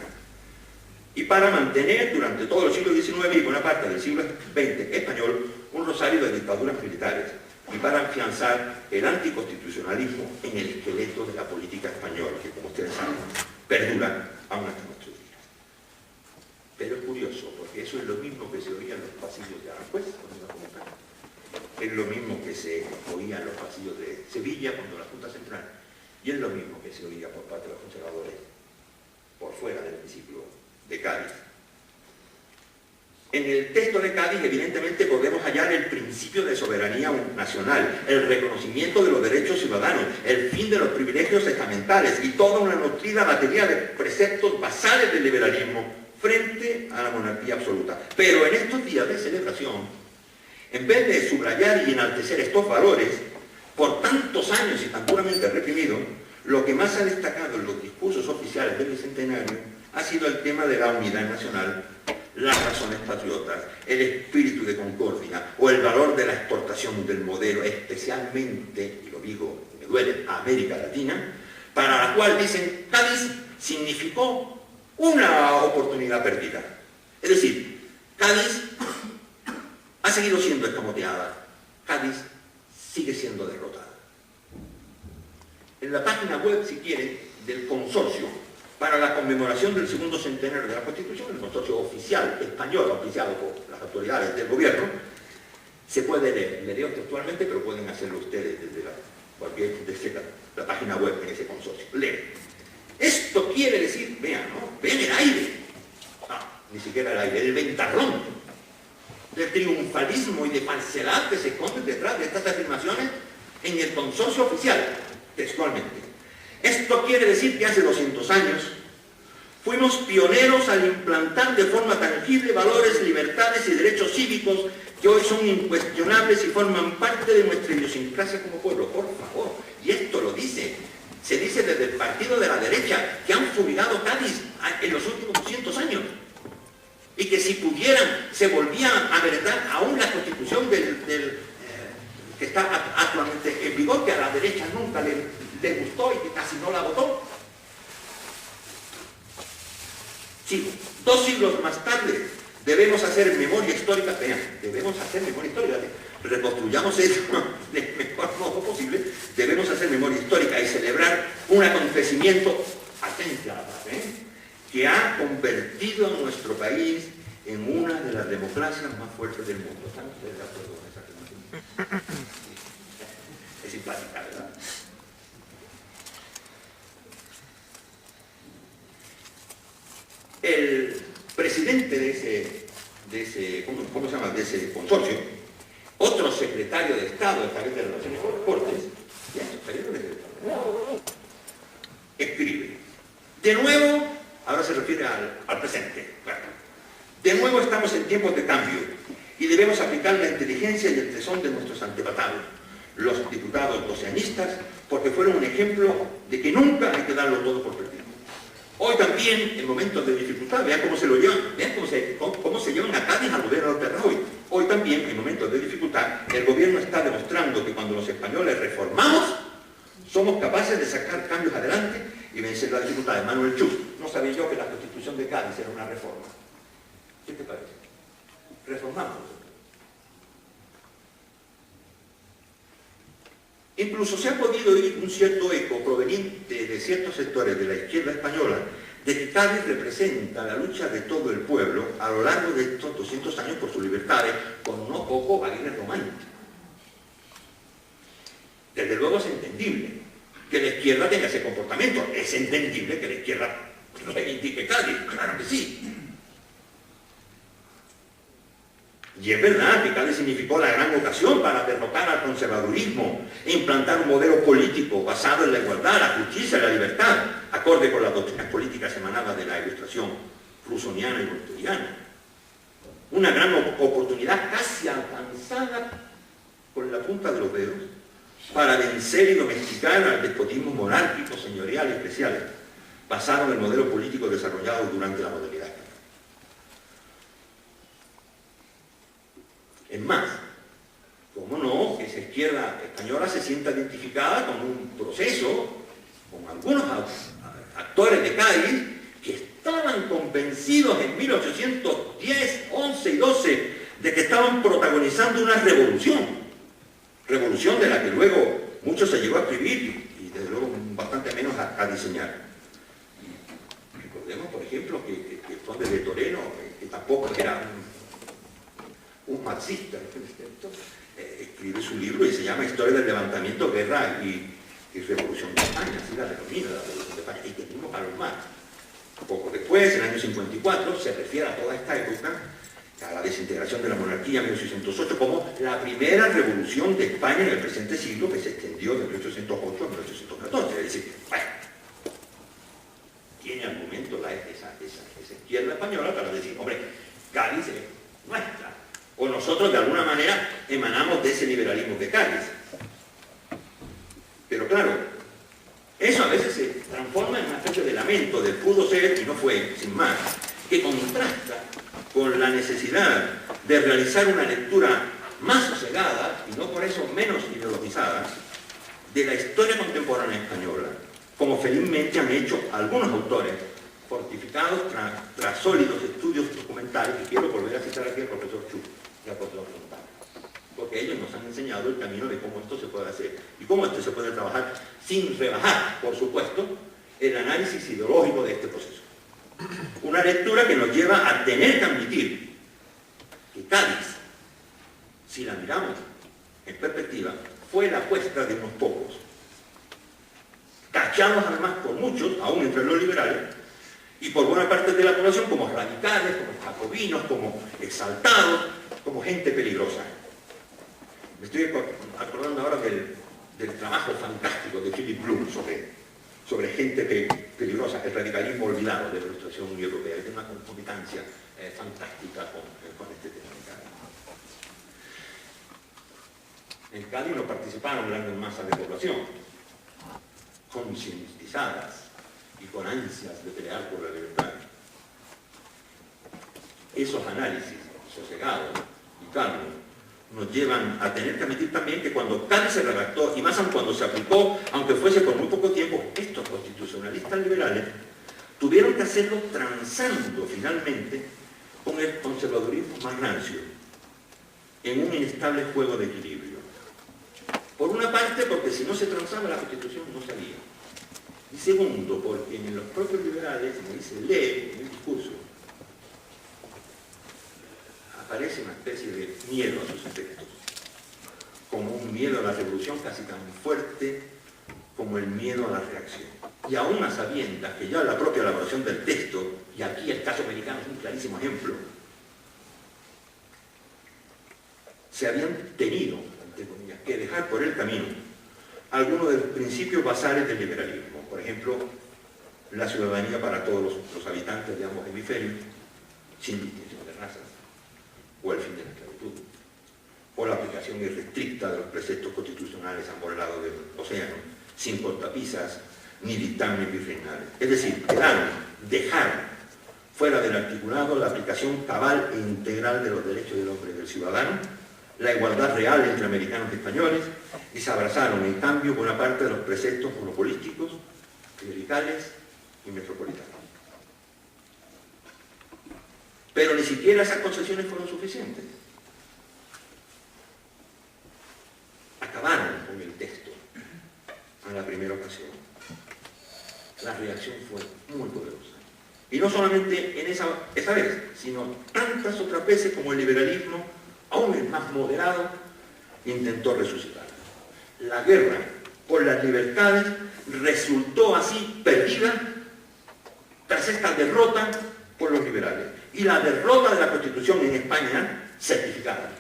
y para mantener durante todo el siglo XIX y buena parte del siglo XX español un rosario de dictaduras militares y para afianzar el anticonstitucionalismo en el esqueleto de la política española, que como ustedes saben, perdura aún hasta nuestros días. Pero es curioso, porque eso es lo mismo que se oía en los pasillos de Aranjuez, cuando iba a convocar. Es lo mismo que se oía en los pasillos de Sevilla, cuando la Junta Central, y es lo mismo que se oía por parte de los conservadores por fuera del hemiciclo de Cádiz. En el texto de Cádiz, evidentemente, podemos hallar el principio de soberanía nacional, el reconocimiento de los derechos ciudadanos, el fin de los privilegios estamentales y toda una nutrida batería de preceptos basales del liberalismo frente a la monarquía absoluta. Pero en estos días de celebración, en vez de subrayar y enaltecer estos valores, por tantos años y tan duramente reprimidos, lo que más ha destacado en los discursos oficiales del Bicentenario ha sido el tema de la unidad nacional, las razones patriotas, el espíritu de concordia o el valor de la exportación del modelo, especialmente, y lo digo, me duele, a América Latina, para la cual dicen Cádiz significó una oportunidad perdida. Es decir, Cádiz ha seguido siendo escamoteada, Cádiz sigue siendo derrotada. En la página web, si quieren, del consorcio para la conmemoración del segundo centenario de la Constitución, el consorcio oficial español, auspiciado por las autoridades del gobierno, se puede leer, le leo textualmente, pero pueden hacerlo ustedes desde la página web en ese consorcio. Leen. Esto quiere decir, vean, ¿no? Ven el aire. ni siquiera el aire, el ventarrón del triunfalismo y de falsedad que se esconde detrás de estas afirmaciones en el consorcio oficial, textualmente. Esto quiere decir que hace 200 años fuimos pioneros al implantar de forma tangible valores, libertades y derechos cívicos que hoy son incuestionables y forman parte de nuestra idiosincrasia como pueblo. Por favor, y esto se dice desde el partido de la derecha, que han fumigado Cádiz en los últimos 200 años, y que si pudieran se volvían a veredar aún la constitución que está actualmente en vigor, que a la derecha nunca le gustó y que casi no la votó. Sigo. 2 siglos más tarde debemos hacer memoria histórica, vean, debemos hacer memoria histórica, reconstruyamos eso del mejor modo posible, debemos hacer memoria histórica y celebrar un acontecimiento, atención a la frase, que ha convertido a nuestro país en una de las democracias más fuertes del mundo. ¿Están ustedes de acuerdo con esa afirmación? Es simpática, ¿verdad? El presidente de ese ¿cómo se llama? De ese consorcio, otro secretario de Estado, esta vez de Relaciones con las Cortes, escribe, de nuevo, ahora se refiere al presente, bueno, de nuevo estamos en tiempos de cambio y debemos aplicar la inteligencia y el tesón de nuestros antepasados, los diputados oceanistas, porque fueron un ejemplo de que nunca hay que darlo todo por perdido. Hoy también, en momentos de dificultad, vean cómo se lo llevan, vean cómo se llevan a Cádiz al gobierno de Rajoy. Hoy también, en momentos de dificultad, el gobierno está demostrando que cuando los españoles reformamos, somos capaces de sacar cambios adelante y vencer las dificultades. Manuel Chus, no sabía yo que la Constitución de Cádiz era una reforma. ¿Qué te parece? Reformamos. Incluso se ha podido oír un cierto eco proveniente de ciertos sectores de la izquierda española de que Cádiz representa la lucha de todo el pueblo a lo largo de estos 200 años por sus libertades, con no poco bagaje romántico. Desde luego es entendible que la izquierda tenga ese comportamiento, es entendible que la izquierda reivindique Cádiz, claro que sí. Y es verdad que Cádiz significó la gran ocasión para derrotar al conservadurismo e implantar un modelo político basado en la igualdad, la justicia y la libertad, acorde con las doctrinas políticas emanadas de la Ilustración rusoniana y voltairiana. Una gran oportunidad casi alcanzada con la punta de los dedos para vencer y domesticar al despotismo monárquico, señorial y especial, basado en el modelo político desarrollado durante la modernidad. Es más, ¿cómo no que esa izquierda española se sienta identificada con un proceso, con algunos actores de Cádiz que estaban convencidos en 1810, 11 y 12 de que estaban protagonizando una revolución de la que luego mucho se llegó a escribir y desde luego bastante menos a diseñar. Recordemos, por ejemplo, que el conde de Toreno, que tampoco era un marxista, escribe su libro y se llama Historia del Levantamiento, Guerra y Revolución de España, así la denomina, la Revolución de España, y que mismo Carlos Marx. Poco después, en el año 54, se refiere a toda esta época, a la desintegración de la monarquía en 1808, como la primera revolución de España en el presente siglo, que se extendió de 1808 a 1814. Es decir, bueno, tiene argumento esa izquierda española para decir, hombre, Cádiz es nuestra. O nosotros de alguna manera emanamos de ese liberalismo de Cádiz. Pero claro, eso a veces se transforma en una especie de lamento del pudo ser y no fue, sin más, que contrasta con la necesidad de realizar una lectura más sosegada, y no por eso menos ideologizada, de la historia contemporánea española, como felizmente han hecho algunos autores fortificados tras sólidos estudios documentales, y quiero volver a citar aquí al profesor Chu y al profesor Fontana, porque ellos nos han enseñado el camino de cómo esto se puede hacer y cómo esto se puede trabajar sin rebajar, por supuesto, el análisis ideológico de este proceso. Una lectura que nos lleva a tener que admitir que Cádiz, si la miramos en perspectiva, fue la apuesta de unos pocos, tachados además por muchos, aún entre los liberales, y por buena parte de la población como radicales, como jacobinos, como exaltados, como gente peligrosa. Me estoy acordando ahora del trabajo fantástico de Philip Bloom sobre gente peligrosa, el radicalismo olvidado de la Ilustración Europea. Tiene una concomitancia fantástica con este tema. En Cádiz no participaron grandes masas de población, concientizadas y con ansias de pelear por la libertad. Esos análisis sosegados y calmos nos llevan a tener que admitir también que cuando Cádiz se redactó, y más aún cuando se aplicó, aunque fuese por muy poco tiempo, estos constitucionalistas liberales tuvieron que hacerlo transando finalmente con el conservadurismo más rancio, en un inestable juego de equilibrio. Por una parte, porque si no se transaba la Constitución no salía. Y segundo, porque en los propios liberales, como dice Lev en el discurso, aparece una especie de miedo a sus efectos, como un miedo a la revolución casi tan fuerte como el miedo a la reacción. Y aún a sabiendas que ya la propia elaboración del texto, y aquí el caso americano es un clarísimo ejemplo, se habían tenido, entre comillas, que dejar por el camino algunos de los principios basales del liberalismo. Por ejemplo, la ciudadanía para todos los habitantes de ambos hemisferios, sin distinción de razas, o el fin de la esclavitud, o la aplicación irrestricta de los preceptos constitucionales a ambos lados del océano, sin cortapisas ni dictámenes virreinales. Es decir, dejar fuera del articulado la aplicación cabal e integral de los derechos del hombre y del ciudadano, la igualdad real entre americanos y españoles, y se abrazaron en cambio buena parte de los preceptos monopolísticos, clericales y metropolitanos. Pero ni siquiera esas concesiones fueron suficientes. Acabaron con el texto en la primera ocasión. La reacción fue muy poderosa. Y no solamente en esa vez, sino tantas otras veces como el liberalismo, aún el más moderado, intentó resucitar. La guerra por las libertades resultó así perdida tras esta derrota por los liberales. Y la derrota de la Constitución en España certificada.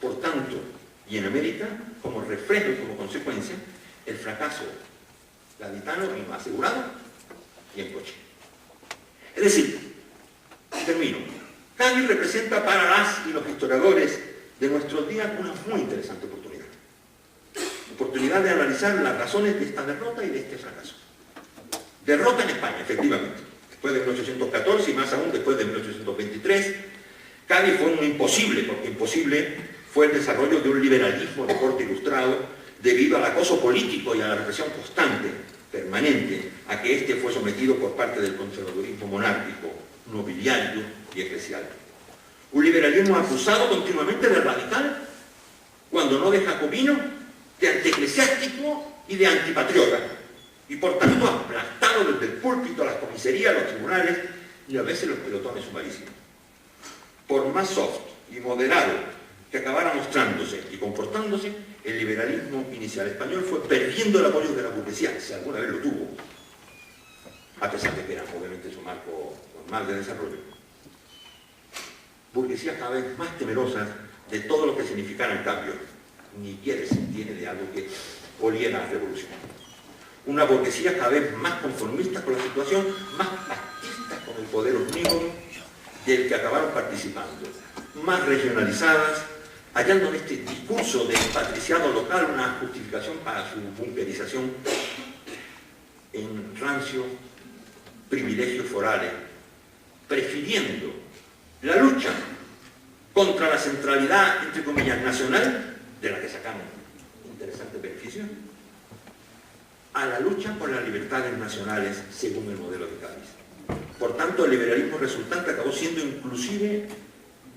Por tanto, y en América, como reflejo y como consecuencia, el fracaso gaditano vino asegurado y en coche. Es decir, termino, Cádiz representa para las y los historiadores de nuestros días una muy interesante oportunidad. Oportunidad de analizar las razones de esta derrota y de este fracaso. Derrota en España, efectivamente. Después de 1814 y más aún después de 1823, Cádiz fue un imposible, porque imposible fue el desarrollo de un liberalismo de corte ilustrado debido al acoso político y a la represión constante, permanente, a que éste fue sometido por parte del conservadurismo monárquico, nobiliario y eclesial. Un liberalismo acusado continuamente de radical, cuando no de jacobino, de antieclesiástico y de antipatriota, y por tanto aplastado desde el púlpito a las comisarías, los tribunales y a veces los pelotones sumarísimos. Por más soft y moderado que acabara mostrándose y comportándose, el liberalismo inicial español fue perdiendo el apoyo de la burguesía, si alguna vez lo tuvo, a pesar de que era obviamente su marco normal de desarrollo. Burguesías cada vez más temerosas de todo lo que significara el cambio, ni quiere se entiende de algo que oliera a revolución. Una burguesía cada vez más conformista con la situación, más pactista con el poder omnímodo del que acabaron participando, más regionalizadas, hallando en este discurso del patriciado local una justificación para su bunkerización en rancio privilegios forales, prefiriendo la lucha contra la centralidad, entre comillas, nacional, de la que sacamos interesantes beneficios, a la lucha por las libertades nacionales según el modelo de Cádiz. Por tanto, el liberalismo resultante acabó siendo inclusive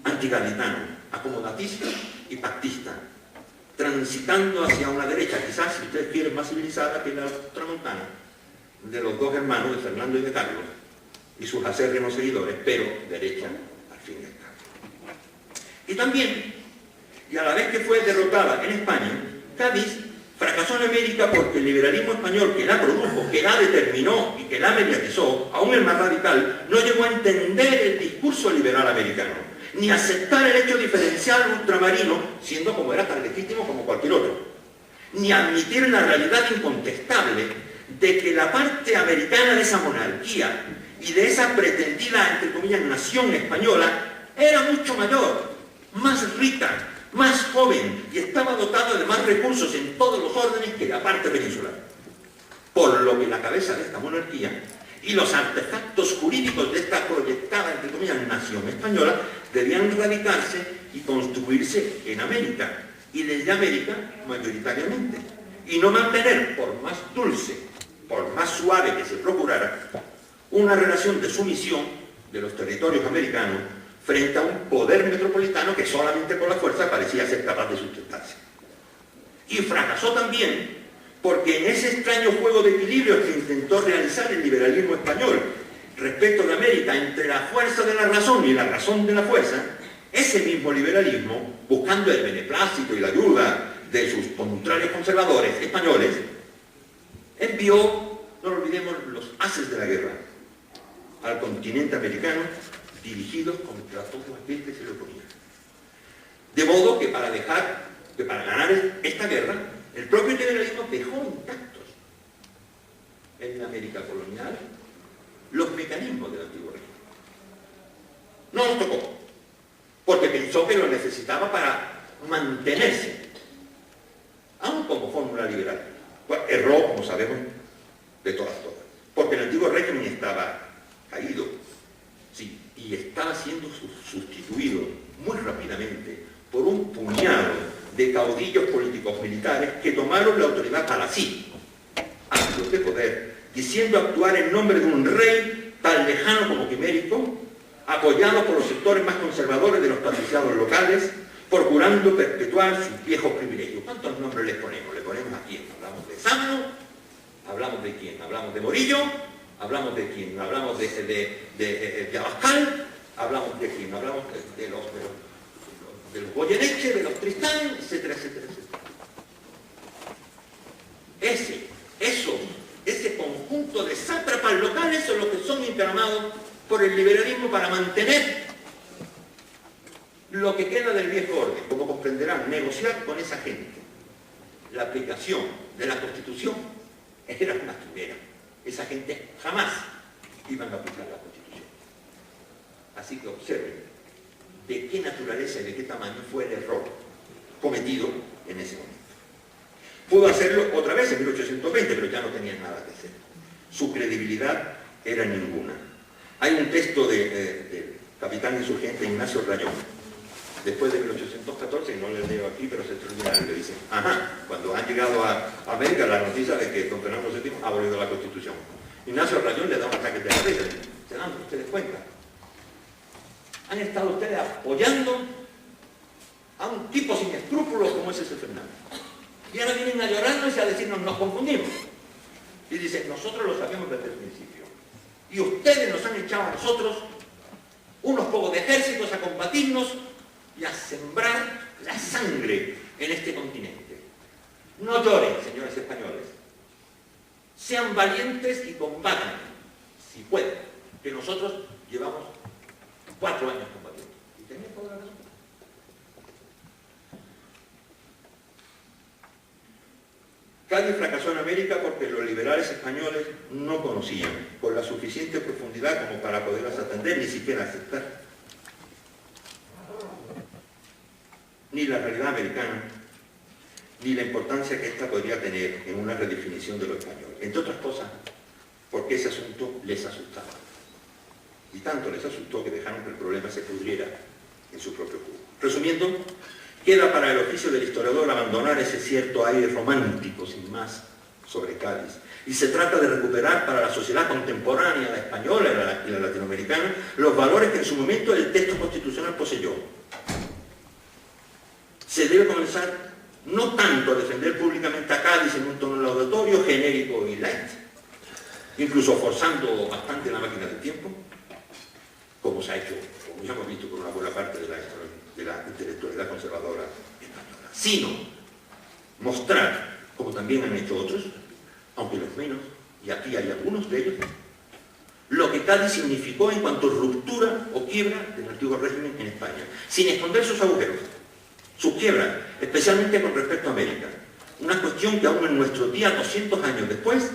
antigaditano, acomodatista y pactista, transitando hacia una derecha, quizás, si ustedes quieren, más civilizada que la tramontana, de los dos hermanos, de Fernando y de Carlos, y sus acérrimos seguidores, pero derecha al fin y al cabo. Y también, y a la vez que fue derrotada en España, Cádiz fracasó fracasó en América porque el liberalismo español que la produjo, que la determinó y que la mediatizó, aún el más radical, no llegó a entender el discurso liberal americano, ni aceptar el hecho diferencial ultramarino, siendo como era tan legítimo como cualquier otro, ni admitir la realidad incontestable de que la parte americana de esa monarquía y de esa pretendida, entre comillas, nación española, era mucho mayor, más rica, más joven, y estaba dotada de más recursos en todos los órdenes que la parte peninsular. Por lo que la cabeza de esta monarquía y los artefactos jurídicos de esta proyectada, entre comillas, nación española, debían radicarse y construirse en América, y desde América mayoritariamente, y no mantener, por más dulce, por más suave que se procurara, una relación de sumisión de los territorios americanos frente a un poder metropolitano que solamente con la fuerza parecía ser capaz de sustentarse. Y fracasó también porque en ese extraño juego de equilibrio que intentó realizar el liberalismo español respecto de América entre la fuerza de la razón y la razón de la fuerza, ese mismo liberalismo, buscando el beneplácito y la ayuda de sus contrarios conservadores españoles, envió, no lo olvidemos, los haces de la guerra al continente americano, dirigidos contra todo aquel que se le oponía. De modo que para ganar esta guerra, el propio liberalismo dejó intactos en la América colonial los mecanismos del antiguo régimen. No los tocó, porque pensó que lo necesitaba para mantenerse, aún como fórmula liberal. Bueno, erró, como sabemos, de todas, porque el antiguo régimen estaba caído, sí, y estaba siendo sustituido muy rápidamente por un puñado de caudillos políticos militares que tomaron la autoridad para sí, actos de poder, diciendo actuar en nombre de un rey tan lejano como quimérico, apoyado por los sectores más conservadores de los patriciados locales, procurando perpetuar sus viejos privilegios. ¿Cuántos nombres les ponemos? ¿Le ponemos a quién? ¿Hablamos de Sámano? ¿Hablamos de quién? ¿Hablamos de Morillo? ¿Hablamos de quién? ¿Hablamos de Abascal? ¿Hablamos de quién? ¿Hablamos de los Goyeneche, de los Tristán, etcétera, etcétera, etcétera? Ese conjunto de sátrapas locales son los que son encaramados por el liberalismo para mantener lo que queda del viejo orden. Como comprenderán, negociar con esa gente la aplicación de la Constitución era una quimera. Esa gente jamás iban a aplicar la Constitución. Así que observen de qué naturaleza y de qué tamaño fue el error cometido en ese momento. Pudo hacerlo otra vez en 1820, pero ya no tenían nada que hacer. Su credibilidad era ninguna. Hay un texto del capitán insurgente Ignacio Rayón, después de 1814, que no les leo aquí, pero se extraordinario, que dice, cuando han llegado a América la noticia de que don Fernando VII ha abolido la Constitución. Ignacio Rayón le da un ataque de la risa, se dan ustedes cuenta. Han estado ustedes apoyando a un tipo sin escrúpulos como es ese Fernando. Y ahora vienen a llorarnos y a decirnos, nos confundimos. Y dicen, nosotros lo sabemos desde el principio. Y ustedes nos han echado a nosotros unos pocos de ejércitos a combatirnos y a sembrar la sangre en este continente. No lloren, señores españoles. Sean valientes y combatan, si pueden, que nosotros llevamos 4 años combatiendo. Y tienen toda la razón. Cádiz fracasó en América porque los liberales españoles no conocían con la suficiente profundidad como para poderlas atender, ni siquiera aceptar, ni la realidad americana, ni la importancia que ésta podría tener en una redefinición de lo español. Entre otras cosas, porque ese asunto les asustaba. Y tanto les asustó que dejaron que el problema se pudriera en su propio jugo. Resumiendo, queda para el oficio del historiador abandonar ese cierto aire romántico, sin más, sobre Cádiz. Y se trata de recuperar para la sociedad contemporánea, la española y la latinoamericana, los valores que en su momento el texto constitucional poseyó. Se debe comenzar no tanto a defender públicamente a Cádiz en un tono laudatorio, genérico y light, incluso forzando bastante la máquina del tiempo, como se ha hecho, como ya hemos visto, por una buena parte de la intelectualidad conservadora española, sino mostrar como también han hecho otros, aunque los menos, y aquí hay algunos de ellos, lo que Cádiz significó en cuanto a ruptura o quiebra del antiguo régimen en España, sin esconder sus agujeros, sus quiebras, especialmente con respecto a América. Una cuestión que aún en nuestro día, 200 años después,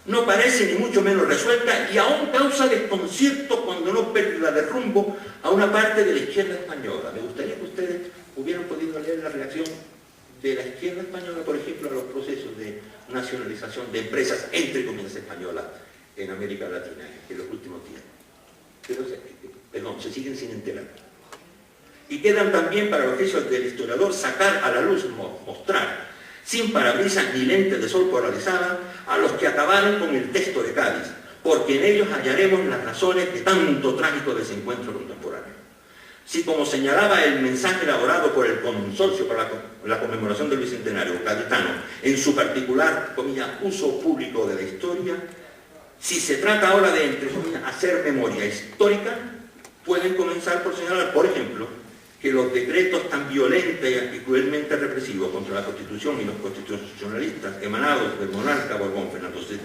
no parece ni mucho menos resuelta y aún causa desconcierto, cuando no pérdida de rumbo, a una parte de la izquierda española. Me gustaría que ustedes hubieran podido leer la reacción de la izquierda española, por ejemplo, a los procesos de nacionalización de empresas, entre comillas, españolas en América Latina en los últimos días. Pero, perdón, se siguen sin enterar. Y quedan también para el oficio del historiador sacar a la luz, mostrar, sin parabrisas ni lentes de sol polarizada, a los que acabaron con el texto de Cádiz, porque en ellos hallaremos las razones de tanto trágico desencuentro contemporáneo. Si, como señalaba el mensaje elaborado por el Consorcio para la conmemoración del Bicentenario gaditano, en su particular, comillas, uso público de la historia, si se trata ahora de, entre comillas, hacer memoria histórica, pueden comenzar por señalar, por ejemplo, que los decretos tan violentos y cruelmente represivos contra la Constitución y los constitucionalistas emanados del monarca Borbón Fernando VII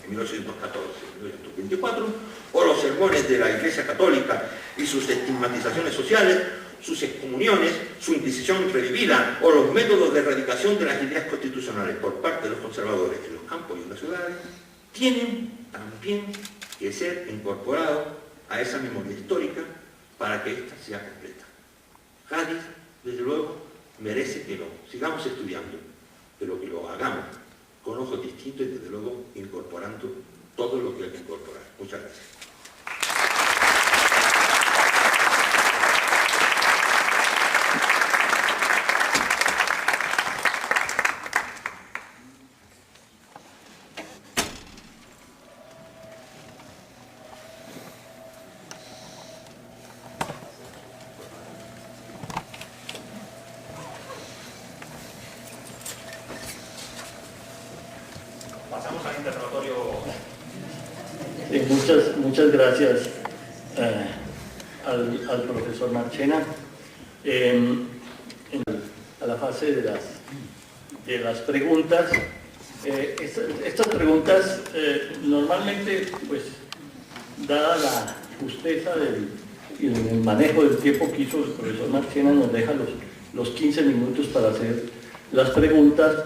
en 1814-1824, o los sermones de la Iglesia Católica y sus estigmatizaciones sociales, sus excomuniones, su Inquisición revivida, o los métodos de erradicación de las ideas constitucionales por parte de los conservadores en los campos y en las ciudades, tienen también que ser incorporados a esa memoria histórica para que ésta sea completa. Cádiz, desde luego, merece que lo sigamos estudiando, pero que lo hagamos con ojos distintos y, desde luego, incorporando todo lo que hay que incorporar. Muchas gracias. Pasamos al interrogatorio. Muchas gracias al profesor Marchena. A la fase de las preguntas. Estas preguntas normalmente, pues, dada la justeza y el manejo del tiempo que hizo el profesor Marchena, nos deja los 15 minutos para hacer las preguntas.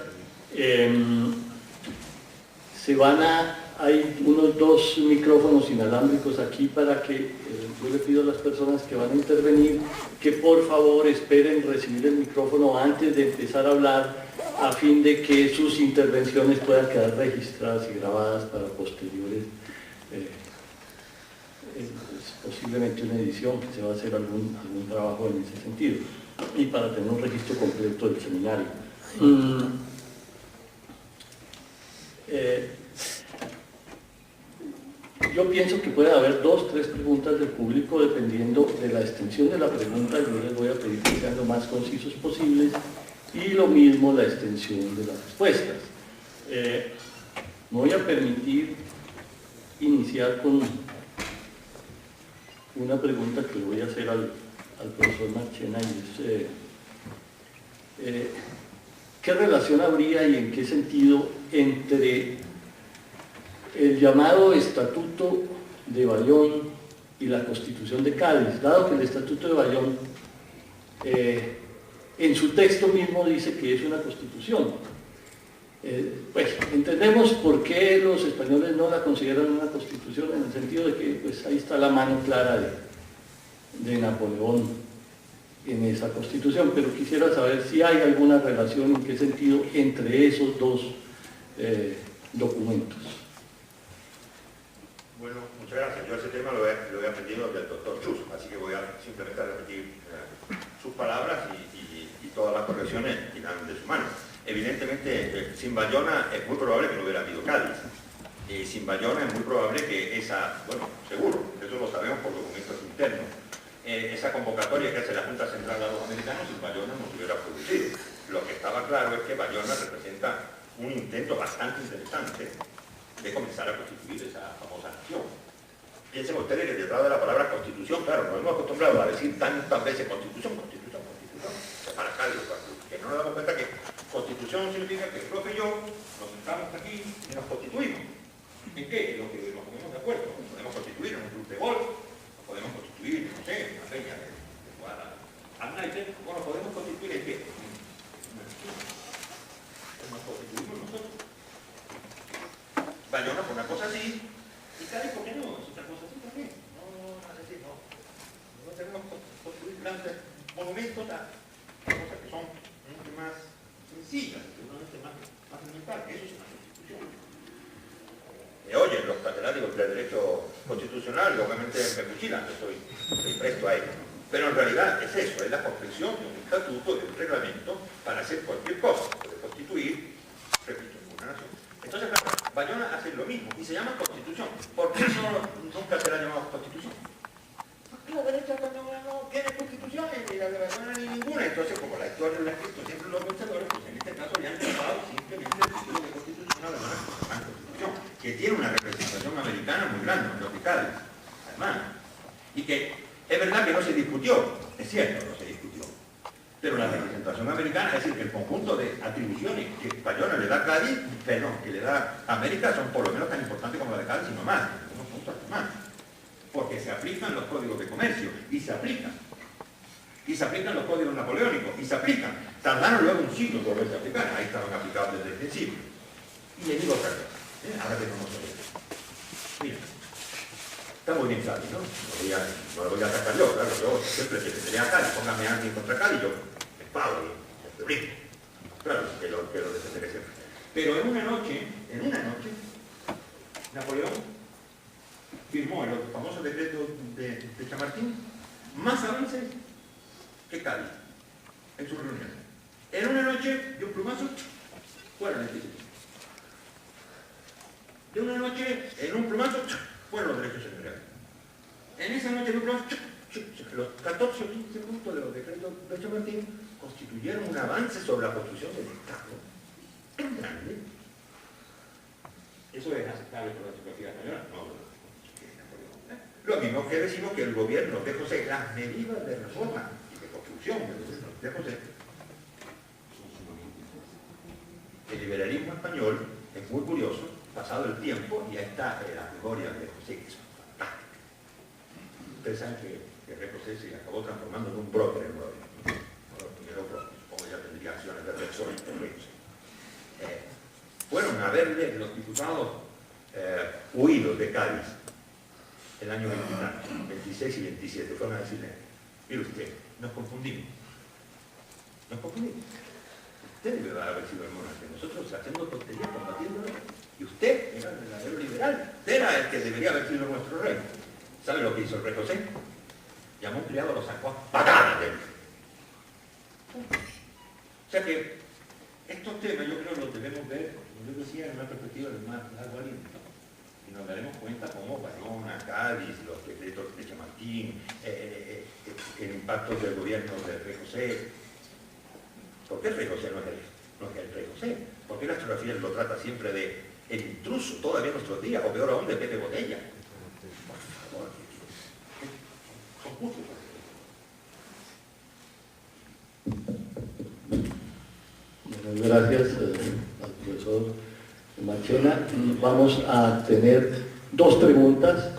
Hay unos 2 micrófonos inalámbricos aquí para que yo le pido a las personas que van a intervenir que por favor esperen recibir el micrófono antes de empezar a hablar, a fin de que sus intervenciones puedan quedar registradas y grabadas para posteriores, posiblemente una edición, que se va a hacer algún trabajo en ese sentido, y para tener un registro completo del seminario. Yo pienso que puede haber 2 o 3 preguntas del público dependiendo de la extensión de la pregunta. Yo les voy a pedir que sean lo más concisos posibles, y lo mismo la extensión de las respuestas. Me voy a permitir iniciar con una pregunta que le voy a hacer al profesor Marchena, y es ¿qué relación habría y en qué sentido entre el llamado Estatuto de Bayón y la Constitución de Cádiz, dado que el Estatuto de Bayón en su texto mismo dice que es una constitución? Pues entendemos por qué los españoles no la consideran una constitución, en el sentido de que pues, ahí está la mano clara de Napoleón en esa constitución, pero quisiera saber si hay alguna relación, en qué sentido, entre esos 2 documentos. Bueno, muchas gracias. Yo ese tema lo he aprendido del doctor Chus, así que voy a simplemente repetir sus palabras y todas las correcciones irán de su mano. Evidentemente, sin Bayona es muy probable que no hubiera habido Cádiz. Y sin Bayona es muy probable que bueno, seguro, eso lo sabemos por documentos internos, esa convocatoria que hace la Junta Central de los Americanos, sin Bayona no se hubiera producido. Lo que estaba claro es que Bayona representa un intento bastante interesante de comenzar a constituir esa famosa nación. Piensen ustedes que detrás de la palabra constitución, claro, nos hemos acostumbrado a decir tantas veces constitución, para Cádiz, que no nos damos cuenta que constitución eso no significa que el profe y yo nos sentamos aquí y nos constituimos. ¿En qué? En lo que nos ponemos de acuerdo. Nos podemos constituir en un club de golf, nos podemos constituir, no sé, en una peña de jugar al naipes, o nos podemos constituir en qué. Nos constituimos nosotros. Bayona por una cosa así, y Cádiz, ¿por qué no? Es otra cosa así también. No tenemos que construir grandes monumentos, cosas que son mucho más sencillas, seguramente más elementales. Eso es una constitución. Oye, los catedráticos del derecho constitucional, obviamente me fusilan, estoy presto a ello. Pero en realidad es eso, es la confección de un estatuto, de un reglamento para hacer cualquier cosa, puede constituir, repito, una nación. Entonces, claro, Bayona hace lo mismo y se llama Constitución. ¿Por qué nunca se la llamamos Constitución? Porque la derecha española no tiene constituciones, ni la de Bayona ni ninguna. Entonces, como la historia la ha escrito siempre los pensadores, pues en este caso ya han llamado simplemente el título de Constitución a la Constitución, que tiene una representación americana muy grande, muy local, además, y que es verdad que no se discutió, es cierto, no se discutió, pero la representación americana, es decir, que el conjunto de atribuciones que Bayona le da a Cádiz, perdón, que le da a América, son por lo menos tan importantes como la de Cádiz, sino más, en algunos puntos más, porque se aplican los códigos de comercio, y se aplican los códigos napoleónicos, y se aplican, tardaron luego un siglo por volverse a aplicar, ahí estaban aplicados desde el principio. Y le digo otra cosa, ahora que no nos oye. Mira, está muy bien Cádiz, ¿no? No lo voy a atacar yo, claro, yo siempre que me a Cádiz, póngame a alguien contra Cádiz, yo me pago y me brinco. Claro, que lo defenderé siempre. Pero en una noche, Napoleón firmó el famoso decreto de Chamartín, más avances que Cádiz en su reunión. En una noche, de un plumazo, fueron el título. De una noche, en un plumazo, fueron los derechos señoriales. En esa noche de un plumazo, los 14 o 15 puntos de los decretos de Chamartín constituyeron un avance sobre la construcción del Estado. Tan grande. ¿Eso es aceptable por la sociología española? No. Lo mismo que decimos que el gobierno de José, las medidas de reforma y de construcción del gobierno de José, el liberalismo español es muy curioso, pasado el tiempo, y ahí está la memoria de José, que son fantásticas. Ustedes saben que Rey José se acabó transformando en un broker en Nueva York. Primero, como ya tendría acciones de Repsol y Rey José. Fueron a verle los diputados huidos de Cádiz el año 26 y 27, fueron a decirle, mire usted, nos confundimos. Usted debe haber sido el monarca, nosotros haciendo tonterías, combatiéndolo, y usted era el verdadero liberal, usted era el que debería haber sido nuestro rey. ¿Sabe lo que hizo el rey José? Llamó a un criado, lo sacó a patadas de él. O sea que estos temas yo creo los debemos ver, como yo decía, en una perspectiva de más largo aliento. Y nos daremos cuenta cómo Bayona, Cádiz, los decretos de Chamartín, el impacto del gobierno del rey José. ¿Por qué el rey José no es el rey José? ¿Por qué la historiografía lo trata siempre de el intruso todavía en nuestros días, o peor aún de Pepe Botella? Por favor, son justos. Bueno, gracias al profesor Marchena. Vamos a tener dos preguntas,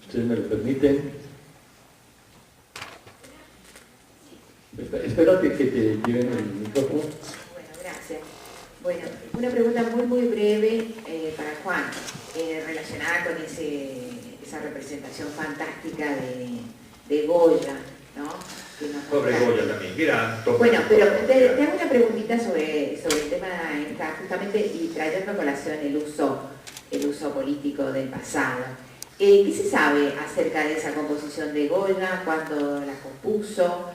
ustedes me lo permiten. Espérate que te lleven el micrófono. Bueno, gracias. Bueno, una pregunta muy breve para Juan, relacionada con esa representación fantástica de Goya, ¿no? Sobre Goya también, mira. Bueno, pero te hago una preguntita sobre el tema, justamente, y trayendo a colación el uso político del pasado. ¿Qué se sabe acerca de esa composición de Goya? ¿Cuándo la compuso?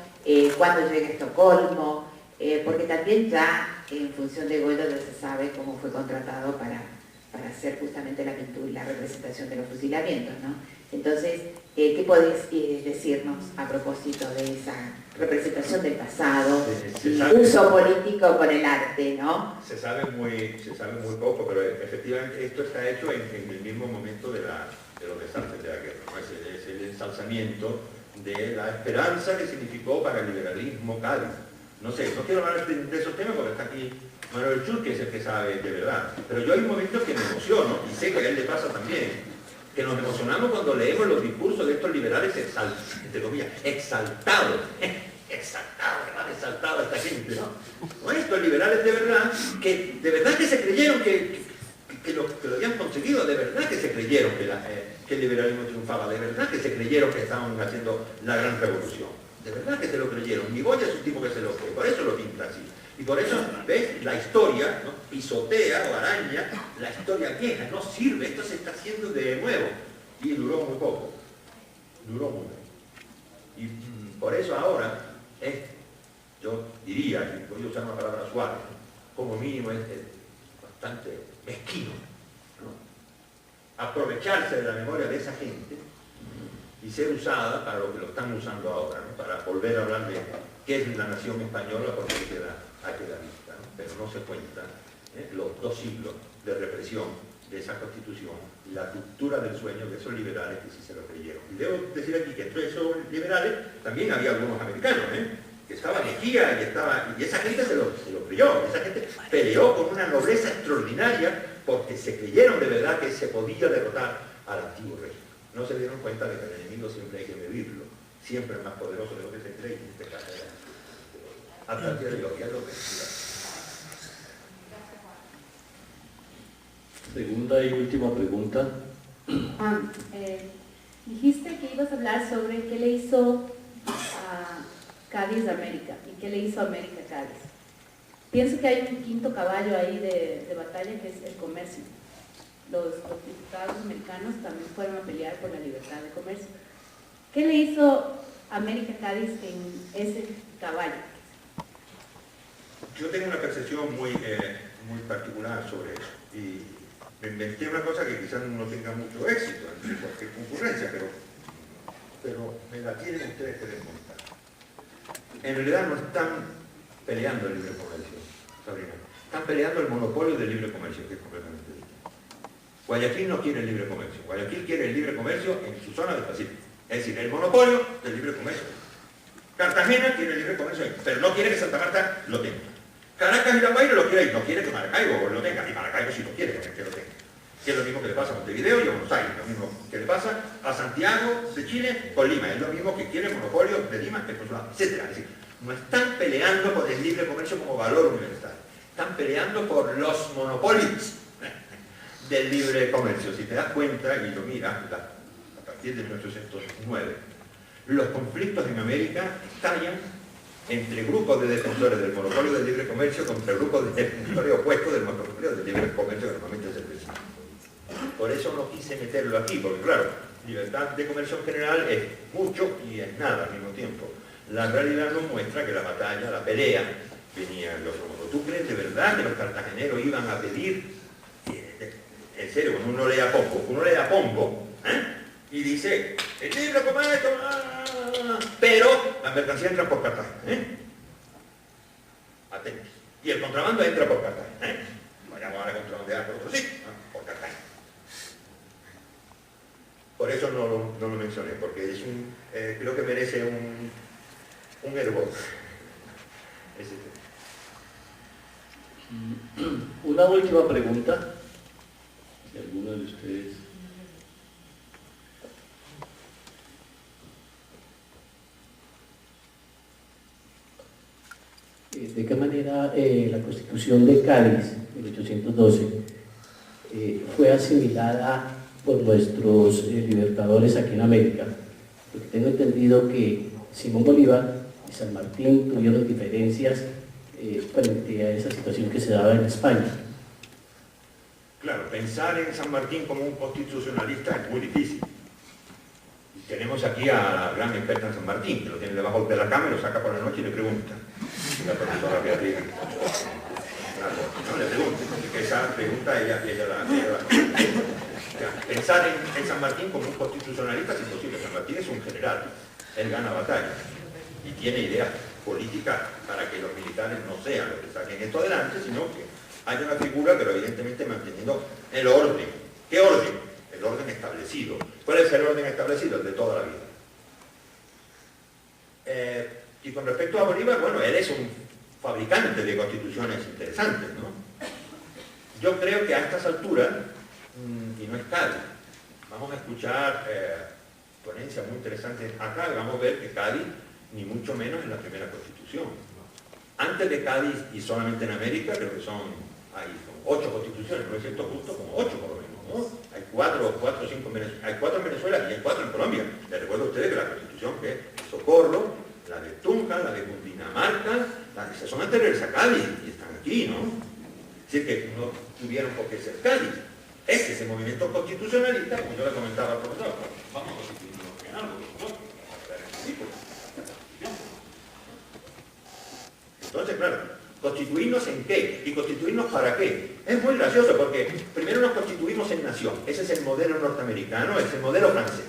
¿Cuándo llega a Estocolmo? Porque también ya en función de Goya ya se sabe cómo fue contratado para hacer justamente la pintura y la representación de los fusilamientos, ¿no? Entonces, ¿qué podés decirnos a propósito de esa representación del pasado y uso político con el arte, ¿no? Se sabe muy poco, pero efectivamente esto está hecho en el mismo momento de los desastres de la guerra, ¿no? Es el ensalzamiento de la esperanza que significó para el liberalismo Cádiz. No sé, no quiero hablar de esos temas porque está aquí Manuel Chur, que es el que sabe de verdad. Pero yo hay momentos que me emociono, y sé que a él le pasa también, que nos emocionamos cuando leemos los discursos de estos liberales entre comillas, exaltados. Exaltado a esta gente, ¿no? Bueno, estos liberales de verdad que se creyeron que lo habían conseguido, de verdad que se creyeron que el liberalismo triunfaba, de verdad que se creyeron que estaban haciendo la gran revolución, de verdad que se lo creyeron. Y Goya es un tipo que se lo cree, por eso lo pinta así. Y por eso, ¿ves? La historia, ¿no?, pisotea o araña la historia vieja, no sirve, esto se está haciendo de nuevo. Y duró muy poco, duró mucho. Y por eso ahora, yo diría, y voy a usar una palabra suave, como mínimo es bastante mezquino, ¿no?, aprovecharse de la memoria de esa gente y ser usada para lo que lo están usando ahora, ¿no?, para volver a hablar de qué es la nación española, porque hay que dar vista, ¿no?, pero no se cuentan los 2 siglos de represión de esa constitución, la ruptura del sueño de esos liberales que sí se lo creyeron. Y debo decir aquí que entre esos liberales también había algunos americanos, que estaba Mejía y esa gente se lo creyó, esa gente peleó con una nobleza extraordinaria porque se creyeron de verdad que se podía derrotar al antiguo rey. No se dieron cuenta de que el enemigo siempre hay que medirlo, siempre es más poderoso de lo que se cree, y en este caso era hasta el día de hoy, ya lo que Segunda y última pregunta. Dijiste que ibas a hablar sobre qué le hizo a Cádiz a América y qué le hizo a América a Cádiz. Pienso que hay un quinto caballo ahí de batalla, que es el comercio. Los diputados americanos también fueron a pelear por la libertad de comercio. ¿Qué le hizo a América a Cádiz en ese caballo? Yo tengo una percepción muy particular sobre eso. Y me inventé una cosa que quizás no tenga mucho éxito en cualquier concurrencia, pero me la tienen ustedes que desmontar. En realidad no están peleando el libre comercio, Sabrina. Están peleando el monopolio del libre comercio, que es completamente distinto. Guayaquil no quiere el libre comercio. Guayaquil quiere el libre comercio en su zona del Pacífico. Es decir, el monopolio del libre comercio. Cartagena quiere el libre comercio, pero no quiere que Santa Marta lo tenga. Caracas y La Guaira lo quiere y no quiere que Maracaibo lo tenga, y Maracaibo sí lo quiere que lo tenga. Que es lo mismo que le pasa a Montevideo y a Buenos Aires, lo mismo que le pasa a Santiago de Chile con Lima, es lo mismo que quiere el monopolio de Lima, el consulado, etc. Es decir, no están peleando por el libre comercio como valor universal, están peleando por los monopolios del libre comercio. Si te das cuenta y lo miras, a partir de 1809, los conflictos en América estallan entre grupos de defensores del monopolio del libre comercio contra grupos de defensores opuestos del monopolio del libre comercio, que normalmente es el vecino. Por eso no quise meterlo aquí, porque claro, libertad de comercio en general es mucho y es nada al mismo tiempo. La realidad nos muestra que la batalla, la pelea, venía en los modos. ¿Tú crees de verdad que los cartageneros iban a pedir, en serio, cuando uno lee a Pombo, y dice, el libre comercio, pero la mercancía entra por Cartagena, atentos. Y el contrabando entra por Cartagena, vayamos ahora a contrabandear por otro sitio, por Cartagena. Por eso no lo mencioné, porque es creo que merece un hervor. Una última pregunta, si alguno de ustedes. ¿De qué manera la Constitución de Cádiz, de 1812, fue asimilada por nuestros libertadores aquí en América? Porque tengo entendido que Simón Bolívar y San Martín tuvieron diferencias frente a esa situación que se daba en España. Claro, pensar en San Martín como un constitucionalista es muy difícil. Tenemos aquí a la gran experta en San Martín, que lo tiene debajo de la cama y lo saca por la noche y le pregunta. La profesora Beatriz. No le pregunte, porque esa pregunta ella pensar en San Martín como un constitucionalista es imposible. San Martín es un general, él gana batallas y tiene ideas políticas para que los militares no sean los que saquen esto adelante, sino que haya una figura, pero evidentemente manteniendo el orden. ¿Qué orden? El orden establecido. ¿Cuál es el orden establecido? El de toda la vida. Y con respecto a Bolívar, bueno, él es fabricantes de constituciones interesantes, ¿no? Yo creo que a estas alturas, y no es Cádiz, vamos a escuchar ponencias muy interesantes acá y vamos a ver que Cádiz, ni mucho menos, es la primera constitución. Antes de Cádiz, y solamente en América, creo que hay 8 constituciones, no es cierto justo, como 8 por lo menos, ¿no? Hay 4 o 5 hay 4 en Venezuela y hay 4 en Colombia. Les recuerdo a ustedes que la constitución que es Socorro, la de Tunja, la de Cundinamarca, esas son anteriores a Cádiz y están aquí, ¿no? Así que no tuvieron por qué ser Cádiz. Este es el movimiento constitucionalista, como yo le comentaba al profesor, vamos a constituirnos en algo, ¿no? Entonces, claro, ¿constituirnos en qué? ¿Y constituirnos para qué? Es muy gracioso porque primero nos constituimos en nación. Ese es el modelo norteamericano, es el modelo francés.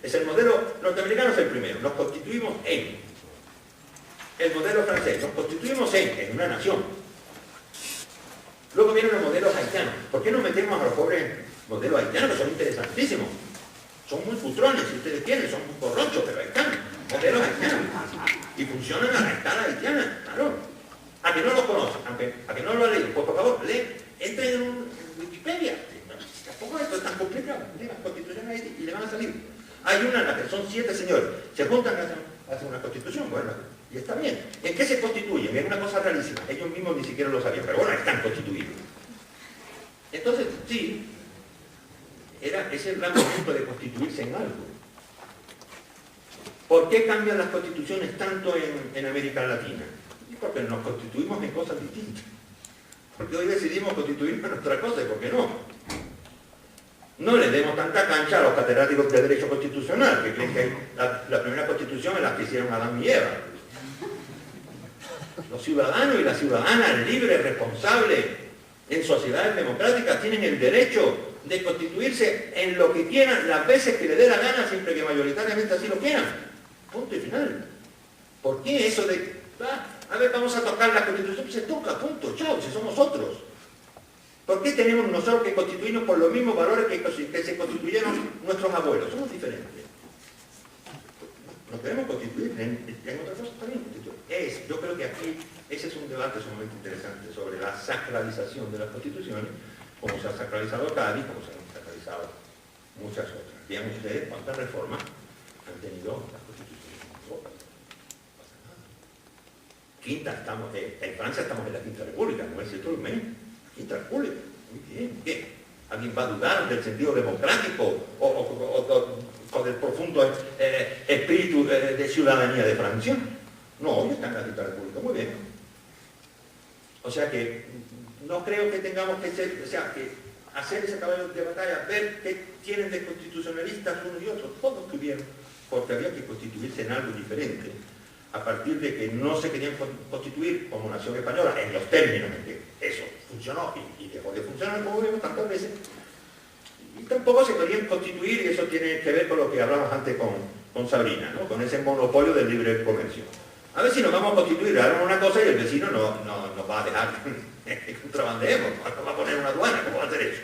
Es el modelo norteamericano, es el primero. Nos constituimos en. El modelo francés, nos constituimos en una nación. Luego vienen los modelos haitianos. ¿Por qué no metemos a los pobres modelos haitianos, que son interesantísimos? Son muy putrones, si ustedes quieren, son muy corronchos, pero ahí están. Modelos haitianos. Y funcionan a la escala haitiana, claro. A que no lo conocen, a que no lo han leído, pues por favor, entren en Wikipedia. Tampoco esto es tan complicado. Lean constitución ahí y le van a salir. Hay una en la que son 7 señores. Se juntan y hacen una constitución, bueno, y está bien. ¿En qué se constituyen? Es una cosa rarísima. Ellos mismos ni siquiera lo sabían, pero bueno, están constituidos. Entonces, sí, es el gran momento de constituirse en algo. ¿Por qué cambian las constituciones tanto en América Latina? Porque nos constituimos en cosas distintas. Porque hoy decidimos constituirnos en otra cosa, ¿y por qué no? No le demos tanta cancha a los catedráticos de Derecho Constitucional, que creen que la primera constitución es la que hicieron Adán y Eva. Los ciudadanos y las ciudadanas libres, responsables, en sociedades democráticas, tienen el derecho de constituirse en lo que quieran, las veces que le dé la gana, siempre que mayoritariamente así lo quieran. Punto y final. ¿Por qué eso de, a ver, vamos a tocar la constitución? Se toca, punto, chao, si somos otros. ¿Por qué tenemos nosotros que constituirnos por los mismos valores que se constituyeron nuestros abuelos? Somos diferentes. Nos queremos constituir en otras cosas también. Yo creo que aquí ese es un debate sumamente interesante sobre la sacralización de las constituciones, como se ha sacralizado Cádiz, como se han sacralizado muchas otras. Vean ustedes cuántas reformas han tenido las constituciones en Europa. No pasa nada. En Francia estamos en la Quinta República, ¿no es cierto? Quinta República, muy bien. ¿Qué? ¿Alguien va a dudar del sentido democrático o del profundo espíritu de ciudadanía de Francia? No, hoy está en la Quinta República, muy bien. O sea que no creo que tengamos que hacer ese caballo de batalla, ver qué tienen de constitucionalistas unos y otros, todos tuvieron, porque había que constituirse en algo diferente, a partir de que no se querían constituir como nación española, en los términos en que eso funcionó y dejó de funcionar, como vemos tantas veces, y tampoco se querían constituir, y eso tiene que ver con lo que hablamos antes con Sabrina, ¿no? Con ese monopolio del libre comercio. A ver si nos vamos a constituir, hagamos una cosa y el vecino no nos va a dejar que contrabandeemos, nos va a poner una aduana, ¿cómo va a hacer eso?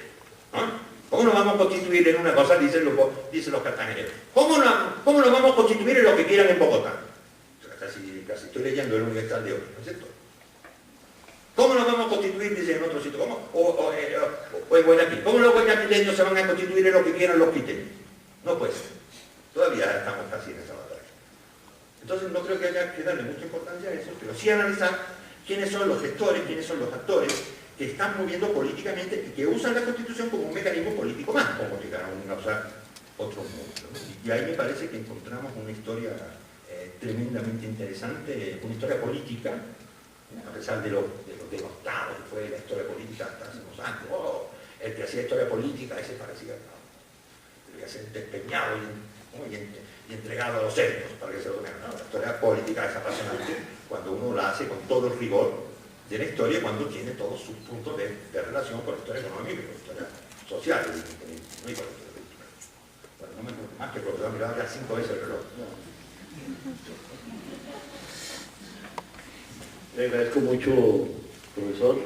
¿No? ¿Cómo nos vamos a constituir en una cosa? Dicen los cartageneros. ¿Cómo nos vamos a constituir en lo que quieran en Bogotá? Casi estoy leyendo el Universal de hoy, ¿no es cierto? ¿Cómo nos vamos a constituir, dicen en otro sitio? O en Guayaquil. ¿Cómo los guayaquileños se van a constituir en lo que quieran los quiteños? No puede ser. Todavía estamos casi en esa batalla. Entonces no creo que haya que darle mucha importancia a eso, pero sí analizar quiénes son los gestores, quiénes son los actores que están moviendo políticamente y que usan la Constitución como un mecanismo político más, como llegaron a usar otros mundos, ¿no? Y ahí me parece que encontramos una historia tremendamente interesante, una historia política, a pesar de lo denostado que fue la historia política hasta hace unos años. El que hacía historia política, ese parecía, debía ser despeñado y entregado a los cerdos para que se lo tomen. No, la historia política es apasionante cuando uno la hace con todo el rigor de la historia, cuando tiene todos sus puntos de relación con la historia económica y con la historia social, no con la historia política. Bueno, no me acuerdo más que el profesor ha mirado ya 5 veces el reloj. Le agradezco mucho, profesor.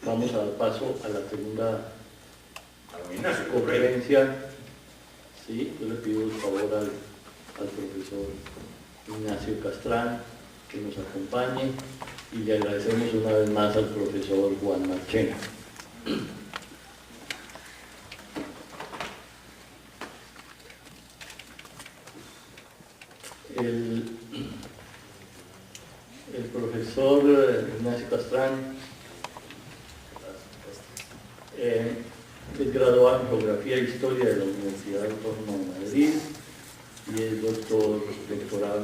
Vamos a dar paso a la segunda conferencia. Sí, yo le pido el favor al profesor Ignacio Castrán que nos acompañe y le agradecemos una vez más al profesor Juan Marchena. El profesor Ignacio Castrán es graduado en Geografía e Historia de la Universidad Autónoma de Madrid y es doctorado